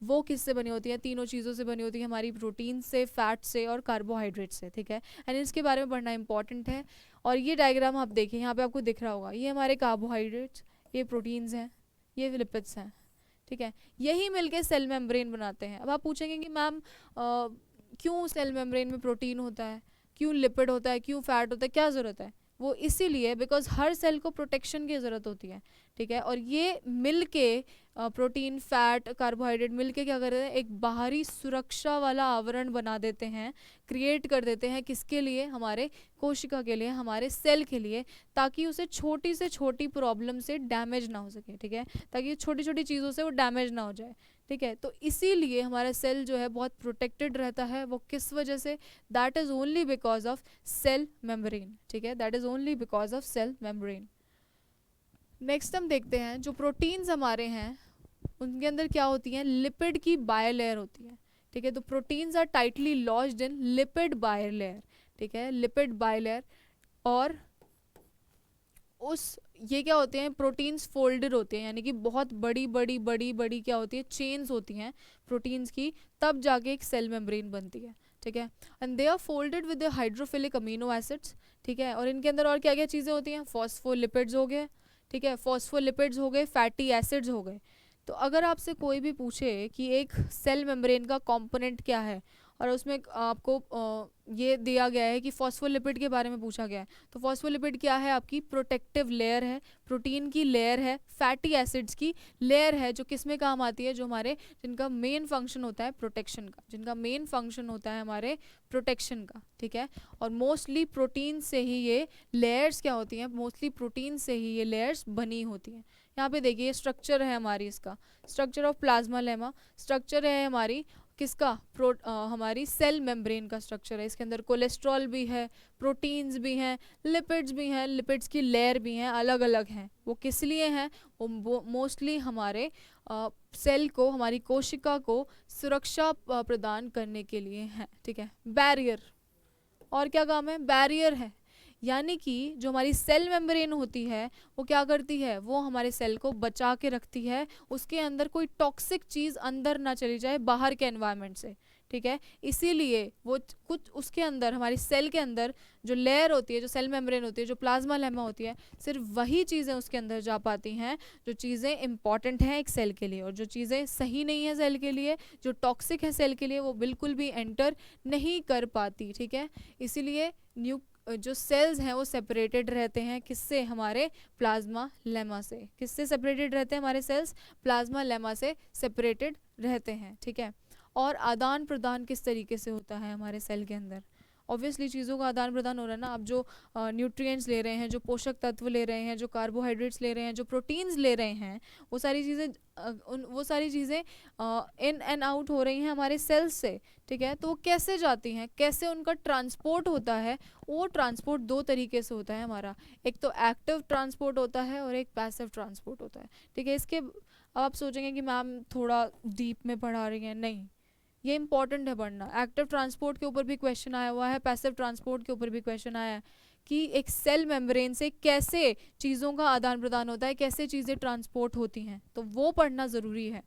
वो किससे बनी होती है, तीनों चीज़ों से बनी होती है, हमारी प्रोटीन से, फैट से और कार्बोहाइड्रेट से, ठीक है। एंड इसके बारे में पढ़ना इंपॉर्टेंट है। और ये डायग्राम आप देखिए, यहाँ पे आपको दिख रहा होगा, ये हमारे कार्बोहाइड्रेट्स, ये प्रोटीन्स हैं, ये लिपिड्स हैं, ठीक है। यही मिलके सेल मेम्ब्रेन बनाते हैं। अब आप पूछेंगे कि मैम क्यों सेल मेम्ब्रेन में प्रोटीन होता है, क्यों लिपिड होता है, क्यों फैट होता है, क्या ज़रूरत है, वो इसीलिए बिकॉज हर सेल को प्रोटेक्शन की ज़रूरत होती है, ठीक है। और ये मिलके प्रोटीन, फैट, कार्बोहाइड्रेट मिलके क्या करते हैं, एक बाहरी सुरक्षा वाला आवरण बना देते हैं, क्रिएट कर देते हैं, किसके लिए, हमारे कोशिका के लिए, हमारे सेल के लिए, ताकि उसे छोटी से छोटी प्रॉब्लम से डैमेज ना हो सके, ठीक है, ताकि छोटी छोटी चीज़ों से वो डैमेज ना हो जाए, ठीक है। तो इसीलिए हमारा सेल जो है बहुत प्रोटेक्टेड रहता है। वो किस वजह से, that is only because of cell membrane, ठीक है, that is only because of cell membrane. Next हम देखते हैं जो प्रोटीन्स हमारे हैं उनके अंदर क्या होती हैं, लिपिड की बायर लेयर होती है, ठीक है। तो proteins are tightly lodged in lipid bilayer, ठीक है, लिपिड बायर लेयर। और उस ये क्या होते हैं, प्रोटीन्स फोल्डेड होते हैं, यानी कि बहुत बड़ी बड़ी बड़ी बड़ी क्या होती है, चेन्स होती हैं प्रोटीन्स की, तब जाके एक सेल मेम्ब्रेन बनती है, ठीक है। And they are folded with the hydrophilic amino acids, ठीक है। और इनके अंदर और क्या क्या चीज़ें होती हैं, फॉस्फोलिपिड्स हो गए, ठीक है, फॉस्फोलिपिड्स हो गए, फैटी एसिड्स हो गए। तो अगर आपसे कोई भी पूछे कि एक सेल मेम्ब्रेन का कंपोनेंट क्या है, और उसमें आपको ये दिया गया है कि फॉस्फोलिपिड के बारे में पूछा गया है, तो फॉस्फोलिपिड क्या है, आपकी प्रोटेक्टिव लेयर है, प्रोटीन की लेयर है, फैटी एसिड्स की लेयर है, जो किस में काम आती है, जो हमारे, जिनका मेन फंक्शन होता है प्रोटेक्शन का, जिनका मेन फंक्शन होता है हमारे प्रोटेक्शन का, ठीक है। और मोस्टली प्रोटीन से ही ये लेयर्स क्या होती हैं, मोस्टली प्रोटीन से ही ये लेयर्स बनी होती हैं। यहाँ पे देखिए स्ट्रक्चर है हमारी, इसका structure of plasma lemma, structure है हमारी किसका, हमारी सेल मेम्ब्रेन का स्ट्रक्चर है। इसके अंदर कोलेस्ट्रॉल भी है, प्रोटीन्स भी हैं, लिपिड्स भी हैं, लिपिड्स की लेयर भी हैं, अलग अलग हैं। वो किस लिए हैं, वो मोस्टली हमारे सेल को, हमारी कोशिका को सुरक्षा प्रदान करने के लिए हैं, ठीक है। बैरियर, और क्या काम है, बैरियर है, यानी कि जो हमारी सेल मेम्ब्रेन होती है वो क्या करती है, वो हमारे सेल को बचा के रखती है, उसके अंदर कोई टॉक्सिक चीज़ अंदर ना चली जाए बाहर के एनवायरनमेंट से, ठीक है। इसीलिए वो कुछ उसके अंदर, हमारी सेल के अंदर जो लेयर होती है, जो सेल मेम्ब्रेन होती है, जो प्लाज्मा लेमा होती है, सिर्फ वही चीज़ें उसके अंदर जा पाती हैं जो चीज़ें इंपॉर्टेंट हैं एक सेल के लिए, और जो चीज़ें सही नहीं है सेल के लिए, जो टॉक्सिक है सेल के लिए, वो बिल्कुल भी एंटर नहीं कर पाती, ठीक है। इसीलिए जो सेल्स हैं वो सेपरेटेड रहते हैं किससे, हमारे प्लाज्मा लेमा से। किससे सेपरेटेड रहते हैं हमारे सेल्स, प्लाज्मा लेमा से सेपरेटेड रहते हैं, ठीक है। और आदान प्रदान किस तरीके से होता है हमारे सेल के अंदर, ऑब्वियसली चीज़ों का आदान प्रदान हो रहा है ना। आप जो न्यूट्रिएंट्स ले रहे हैं, जो पोषक तत्व ले रहे हैं, जो कार्बोहाइड्रेट्स ले रहे हैं, जो प्रोटीन्स ले रहे हैं, वो सारी चीज़ें इन एंड आउट हो रही हैं हमारे सेल्स से, ठीक है। तो वो कैसे जाती हैं, कैसे उनका ट्रांसपोर्ट होता है, वो ट्रांसपोर्ट दो तरीके से होता है हमारा। एक तो एक्टिव ट्रांसपोर्ट होता है और एक पैसिव ट्रांसपोर्ट होता है, ठीक है। इसके आप सोचेंगे कि मैम थोड़ा डीप में पढ़ा रही हैं, नहीं, ये इंपॉर्टेंट है पढ़ना। एक्टिव ट्रांसपोर्ट के ऊपर भी क्वेश्चन आया हुआ है, पैसिव ट्रांसपोर्ट के ऊपर भी क्वेश्चन आया है कि एक सेल मेम्ब्रेन से कैसे चीज़ों का आदान प्रदान होता है, कैसे चीज़ें ट्रांसपोर्ट होती हैं, तो वो पढ़ना ज़रूरी है।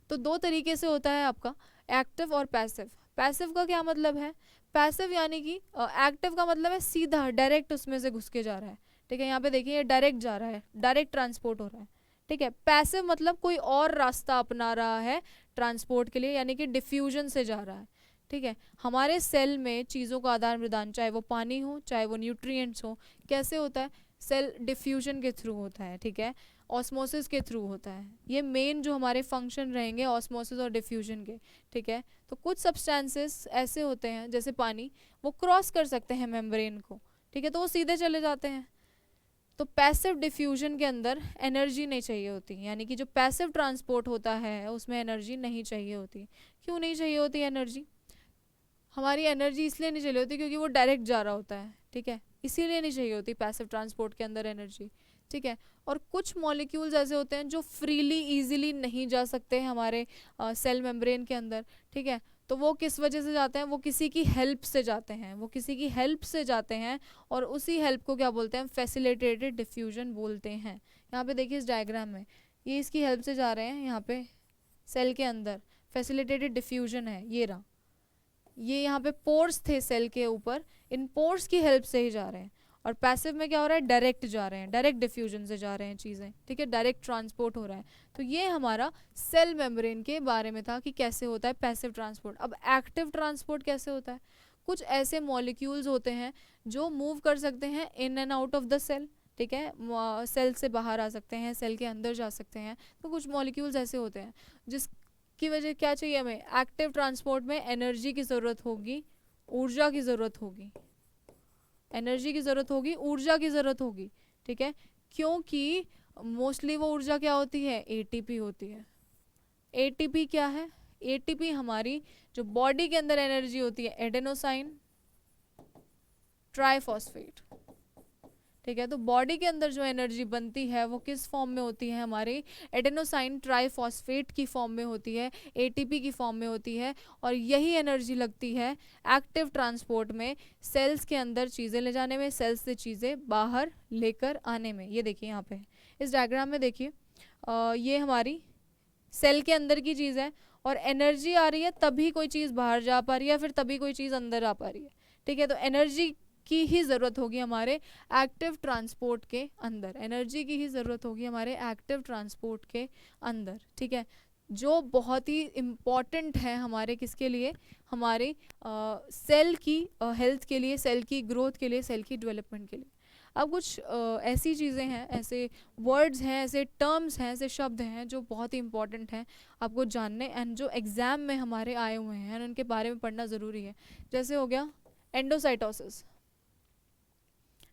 तो दो तरीके से होता है आपका, एक्टिव और पैसिव। पैसिव का क्या मतलब है, पैसिव यानी कि एक्टिव का मतलब है सीधा डायरेक्ट उसमें से घुस के जा रहा है, ठीक है। यहाँ पे देखिए ये डायरेक्ट जा रहा है, डायरेक्ट ट्रांसपोर्ट हो रहा है, ठीक है। पैसिव मतलब कोई और रास्ता अपना रहा है ट्रांसपोर्ट के लिए, यानी कि डिफ्यूजन से जा रहा है, ठीक है। हमारे सेल में चीज़ों का आदान प्रदान, चाहे वो पानी हो, चाहे वो न्यूट्रिएंट्स हो, कैसे होता है, सेल डिफ्यूजन के थ्रू होता है, ठीक है, ऑस्मोसिस के थ्रू होता है। ये मेन जो हमारे फंक्शन रहेंगे ऑस्मोसिस और डिफ्यूजन के, ठीक है। तो कुछ सब्सटेंसेस ऐसे होते हैं जैसे पानी, वो क्रॉस कर सकते हैं मेम्ब्रेन को, ठीक है, तो वो सीधे चले जाते हैं। तो पैसिव डिफ्यूजन के अंदर एनर्जी नहीं चाहिए होती, यानी कि जो पैसिव ट्रांसपोर्ट होता है उसमें एनर्जी नहीं चाहिए होती। क्यों नहीं चाहिए होती एनर्जी, हमारी एनर्जी इसलिए नहीं चाहिए होती क्योंकि वो डायरेक्ट जा रहा होता है, ठीक है, इसीलिए नहीं चाहिए होती पैसिव ट्रांसपोर्ट के अंदर एनर्जी, ठीक है। और कुछ मॉलिक्यूल्स ऐसे होते हैं जो फ्रीली इजीली नहीं जा सकते हमारे सेल मेम्ब्रेन के अंदर, ठीक है। तो वो किस वजह से जाते हैं, वो किसी की हेल्प से जाते हैं, वो किसी की हेल्प से जाते हैं, और उसी हेल्प को क्या बोलते हैं, फैसिलिटेटेड डिफ्यूजन बोलते हैं। यहाँ पे देखिए इस डायग्राम में ये इसकी हेल्प से जा रहे हैं, यहाँ पे सेल के अंदर फैसिलिटेटेड डिफ्यूजन है, ये रहा, ये यहाँ पे पोर्स थे सेल के ऊपर, इन पोर्स की हेल्प से ही जा रहे हैं। और पैसिव में क्या हो रहा है, डायरेक्ट जा रहे हैं, डायरेक्ट डिफ्यूजन से जा रहे हैं चीज़ें, ठीक है, डायरेक्ट ट्रांसपोर्ट हो रहा है। तो ये हमारा सेल मेम्ब्रेन के बारे में था कि कैसे होता है पैसिव ट्रांसपोर्ट। अब एक्टिव ट्रांसपोर्ट कैसे होता है, कुछ ऐसे मॉलिक्यूल्स होते हैं जो मूव कर सकते हैं in and out of the cell, ठीक है, सेल से बाहर आ सकते हैं, सेल के अंदर जा सकते हैं। तो कुछ मॉलिक्यूल्स ऐसे होते हैं जिसकी वजह क्या चाहिए हमें, एक्टिव ट्रांसपोर्ट में एनर्जी की ज़रूरत होगी, ऊर्जा की ज़रूरत होगी, एनर्जी की ज़रूरत होगी, ऊर्जा की ज़रूरत होगी, ठीक है। क्योंकि मोस्टली वो ऊर्जा क्या होती है, एटीपी होती है। एटीपी क्या है, एटीपी हमारी जो बॉडी के अंदर एनर्जी होती है, एडेनोसाइन ट्राइफॉस्फेट, ठीक है। तो बॉडी के अंदर जो एनर्जी बनती है वो किस फॉर्म में होती है, हमारी एडेनोसाइन ट्राइफॉस्फेट की फॉर्म में होती है, एटीपी की फॉर्म में होती है। और यही एनर्जी लगती है एक्टिव ट्रांसपोर्ट में, सेल्स के अंदर चीज़ें ले जाने में, सेल्स से चीज़ें बाहर लेकर आने में। ये देखिए यहाँ पे इस डायग्राम में देखिए, ये हमारी सेल के अंदर की चीज़ है, और एनर्जी आ रही है तभी कोई चीज़ बाहर जा पा रही है, फिर तभी कोई चीज़ अंदर आ पा रही है, ठीक है। तो एनर्जी की ही ज़रूरत होगी हमारे एक्टिव ट्रांसपोर्ट के अंदर, एनर्जी की ही ज़रूरत होगी हमारे एक्टिव ट्रांसपोर्ट के अंदर, ठीक है, जो बहुत ही इम्पॉर्टेंट है हमारे किसके लिए, हमारे सेल की हेल्थ के लिए, सेल की ग्रोथ के लिए, सेल की डेवलपमेंट के लिए। अब कुछ ऐसी चीज़ें हैं, ऐसे वर्ड्स हैं, ऐसे टर्म्स हैं, ऐसे शब्द हैं जो बहुत ही इंपॉर्टेंट हैं आपको जानने, एंड जो एग्ज़ाम में हमारे आए हुए हैं उनके बारे में पढ़ना ज़रूरी है। जैसे हो गया एंडोसाइटोसिस।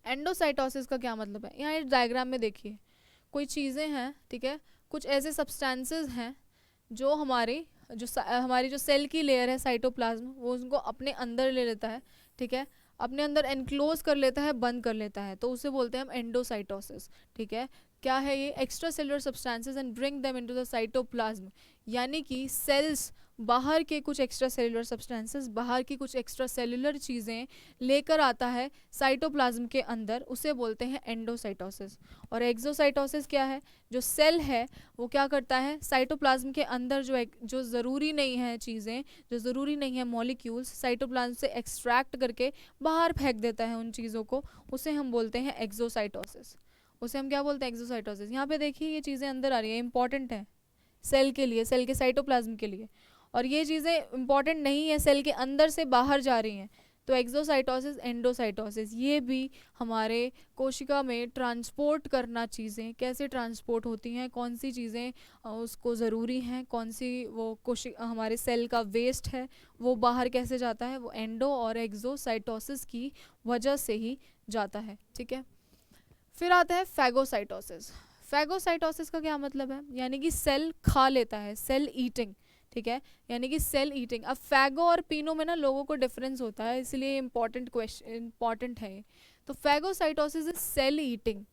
एंडोसाइटोसिस का क्या मतलब है, यहाँ इस डायग्राम में देखिए कोई चीज़ें हैं, ठीक है, कुछ ऐसे सब्सटेंसेस हैं जो हमारी जो सेल की लेयर है साइटोप्लाज्म, वो उनको अपने अंदर ले लेता है, ठीक है, अपने अंदर एनक्लोज कर लेता है, बंद कर लेता है, तो उसे बोलते हैं हम एंडोसाइटोसिस, ठीक है। क्या है ये, extra cellular substances and bring them into the cytoplasm, यानी कि सेल्स बाहर के कुछ एक्स्ट्रा सेलुलर सब्सटेंसेस, बाहर की कुछ एक्स्ट्रा सेलुलर चीज़ें लेकर आता है साइटोप्लाज्म के अंदर, उसे बोलते हैं एंडोसाइटोसिस। और एक्सोसाइटोसिस क्या है, जो सेल है वो क्या करता है, साइटोप्लाज्म के अंदर जो ज़रूरी नहीं है चीज़ें, जो ज़रूरी नहीं है मॉलिक्यूल्स, साइटोप्लाज्म से एक्सट्रैक्ट करके बाहर फेंक देता है उन चीज़ों को, उसे हम बोलते हैं एक्सोसाइटोसिस। उसे हम क्या बोलते हैं, एक्सोसाइटोसिस। यहाँ पे देखिए ये चीज़ें अंदर आ रही है, इंपॉर्टेंट है सेल के लिए, सेल के साइटोप्लाज्म के लिए, और ये चीज़ें इंपॉर्टेंट नहीं है, सेल के अंदर से बाहर जा रही हैं, तो एक्सोसाइटोसिस, एंडोसाइटोसिस, ये भी हमारे कोशिका में ट्रांसपोर्ट करना चीज़ें कैसे ट्रांसपोर्ट होती हैं, कौन सी चीज़ें उसको ज़रूरी हैं, कौन सी वो हमारे सेल का वेस्ट है वो बाहर कैसे जाता है, वो एंडो और एक्सोसाइटोसिस की वजह से ही जाता है। ठीक है, फिर आता है फैगोसाइटोसिस। फैगोसाइटोसिस का क्या मतलब है, यानी कि सेल खा लेता है, सेल ईटिंग। ठीक है, यानी कि सेल ईटिंग। अब फैगो और पीनो में ना लोगों को डिफरेंस होता है, इसलिए इंपॉर्टेंट क्वेश्चन इंपॉर्टेंट है ये। तो फैगोसाइटोसिस इज सेल ईटिंग,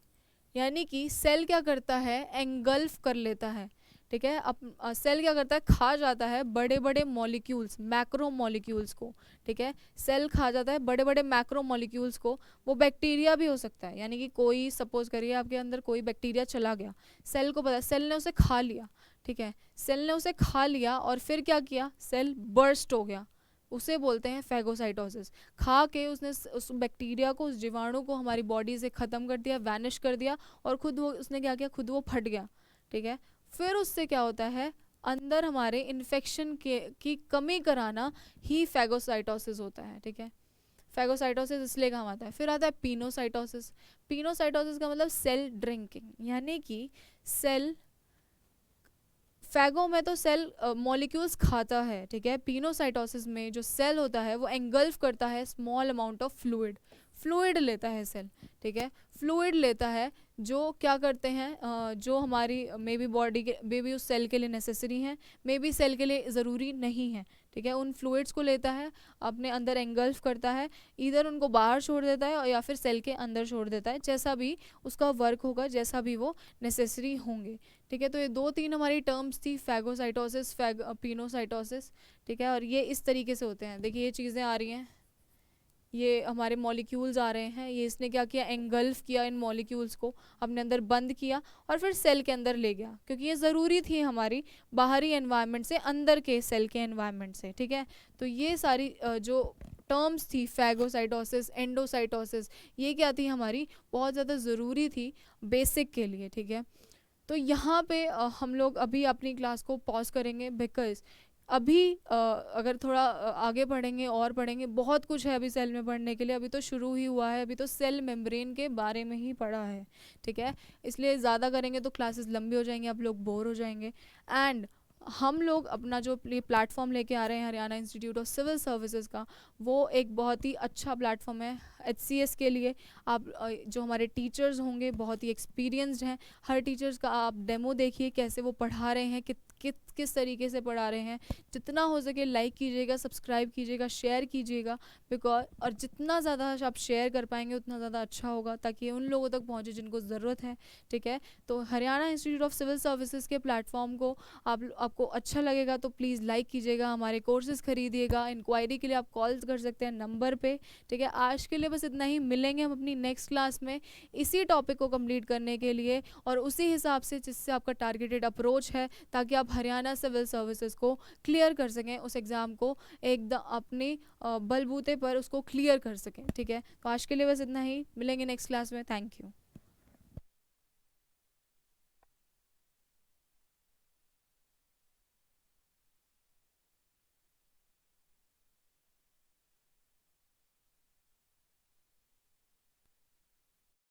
यानी कि सेल क्या करता है, एंगल्फ कर लेता है। ठीक है, अब सेल क्या करता है, खा जाता है बड़े बड़े मॉलिक्यूल्स, मैक्रो मॉलिक्यूल्स को। ठीक है, सेल खा जाता है बड़े बड़े मैक्रो मॉलिक्यूल्स को। वो बैक्टीरिया भी हो सकता है, यानी कि कोई सपोज करिए आपके अंदर कोई बैक्टीरिया चला गया, सेल को पता है, सेल ने उसे खा लिया। ठीक है, सेल ने उसे खा लिया और फिर क्या किया, सेल बर्स्ट हो गया, उसे बोलते हैं फैगोसाइटोसिस। खा के उसने उस बैक्टीरिया को, उस जीवाणु को हमारी बॉडी से ख़त्म कर दिया, वैनिश कर दिया, और खुद वो उसने क्या किया, खुद वो फट गया। ठीक है, फिर उससे क्या होता है, अंदर हमारे इन्फेक्शन के की कमी कराना ही फैगोसाइटोसिस होता है। ठीक है, फैगोसाइटोसिस इसलिए काम आता है। फिर आता है पिनोसाइटोसिस। पिनोसाइटोसिस का मतलब सेल ड्रिंकिंग, यानी कि सेल, फैगो में तो सेल मॉलिक्यूल्स खाता है। ठीक है, पिनोसाइटोसिस में जो सेल होता है वो एंगल्फ करता है small amount of fluid, fluid लेता है सेल। ठीक है, फ्लूइड लेता है, जो क्या करते हैं, जो हमारी मे बी बॉडी के, मे बी उस सेल के लिए नेसेसरी हैं, मे बी सेल के लिए ज़रूरी नहीं है। ठीक है, उन फ्लूइड्स को लेता है, अपने अंदर एंगल्फ करता है, इधर उनको बाहर छोड़ देता है या फिर सेल के अंदर छोड़ देता है, जैसा भी उसका वर्क होगा, जैसा भी वो नेसेसरी होंगे। ठीक है, तो ये 2-3 हमारी टर्म्स थी, फैगोसाइटोसिस, पिनोसाइटोसिस। ठीक है, और ये इस तरीके से होते हैं। देखिए ये चीज़ें आ रही हैं, ये हमारे मॉलिक्यूल्स आ रहे हैं, ये इसने क्या किया, एंगल्फ किया इन मॉलिक्यूल्स को, अपने अंदर बंद किया और फिर सेल के अंदर ले गया, क्योंकि ये ज़रूरी थी हमारी बाहरी एनवायरनमेंट से अंदर के सेल के एनवायरनमेंट से। ठीक है, तो ये सारी जो टर्म्स थी, फैगोसाइटोसिस, एंडोसाइटोसिस, ये क्या थी, हमारी बहुत ज़्यादा ज़रूरी थी बेसिक के लिए। ठीक है, तो यहाँ पे हम लोग अभी अपनी क्लास को पॉज करेंगे, बिकॉज अभी अगर थोड़ा आगे पढ़ेंगे और पढ़ेंगे, बहुत कुछ है अभी सेल में पढ़ने के लिए, अभी तो शुरू ही हुआ है, अभी तो सेल मेम्ब्रेन के बारे में ही पढ़ा है। ठीक है, इसलिए ज़्यादा करेंगे तो क्लासेस लंबी हो जाएंगी, आप लोग बोर हो जाएंगे। एंड हम लोग अपना जो प्लेटफॉर्म लेके आ रहे हैं Haryana institute of civil services का, वो एक बहुत ही अच्छा प्लेटफॉर्म है HCS के लिए। आप जो हमारे टीचर्स होंगे बहुत ही एक्सपीरियंस्ड हैं, हर टीचर्स का आप डेमो देखिए कैसे वो पढ़ा रहे हैं, किस तरीके से पढ़ा रहे हैं। जितना हो सके लाइक कीजिएगा, सब्सक्राइब कीजिएगा, शेयर कीजिएगा, बिकॉज और जितना ज़्यादा आप शेयर कर पाएंगे उतना ज़्यादा अच्छा होगा, ताकि उन लोगों तक पहुँचे जिनको ज़रूरत है। ठीक है, तो Haryana institute of civil services के प्लेटफॉर्म को आपको अच्छा लगेगा तो प्लीज़ लाइक कीजिएगा, हमारे कोर्सेज खरीदिएगा। इंक्वायरी के लिए आप कॉल कर सकते हैं नंबर पे। ठीक है, आज के लिए बस इतना ही, मिलेंगे हम अपनी नेक्स्ट क्लास में इसी टॉपिक को कंप्लीट करने के लिए और उसी हिसाब से जिससे आपका टारगेटेड अप्रोच है, ताकि आप हरियाणा सिविल सर्विसेज को क्लियर कर सकें, उस एग्ज़ाम को एकदम अपने बलबूते पर उसको क्लियर कर सकें। ठीक है, तो आज के लिए बस इतना ही, मिलेंगे नेक्स्ट क्लास में। Thank you.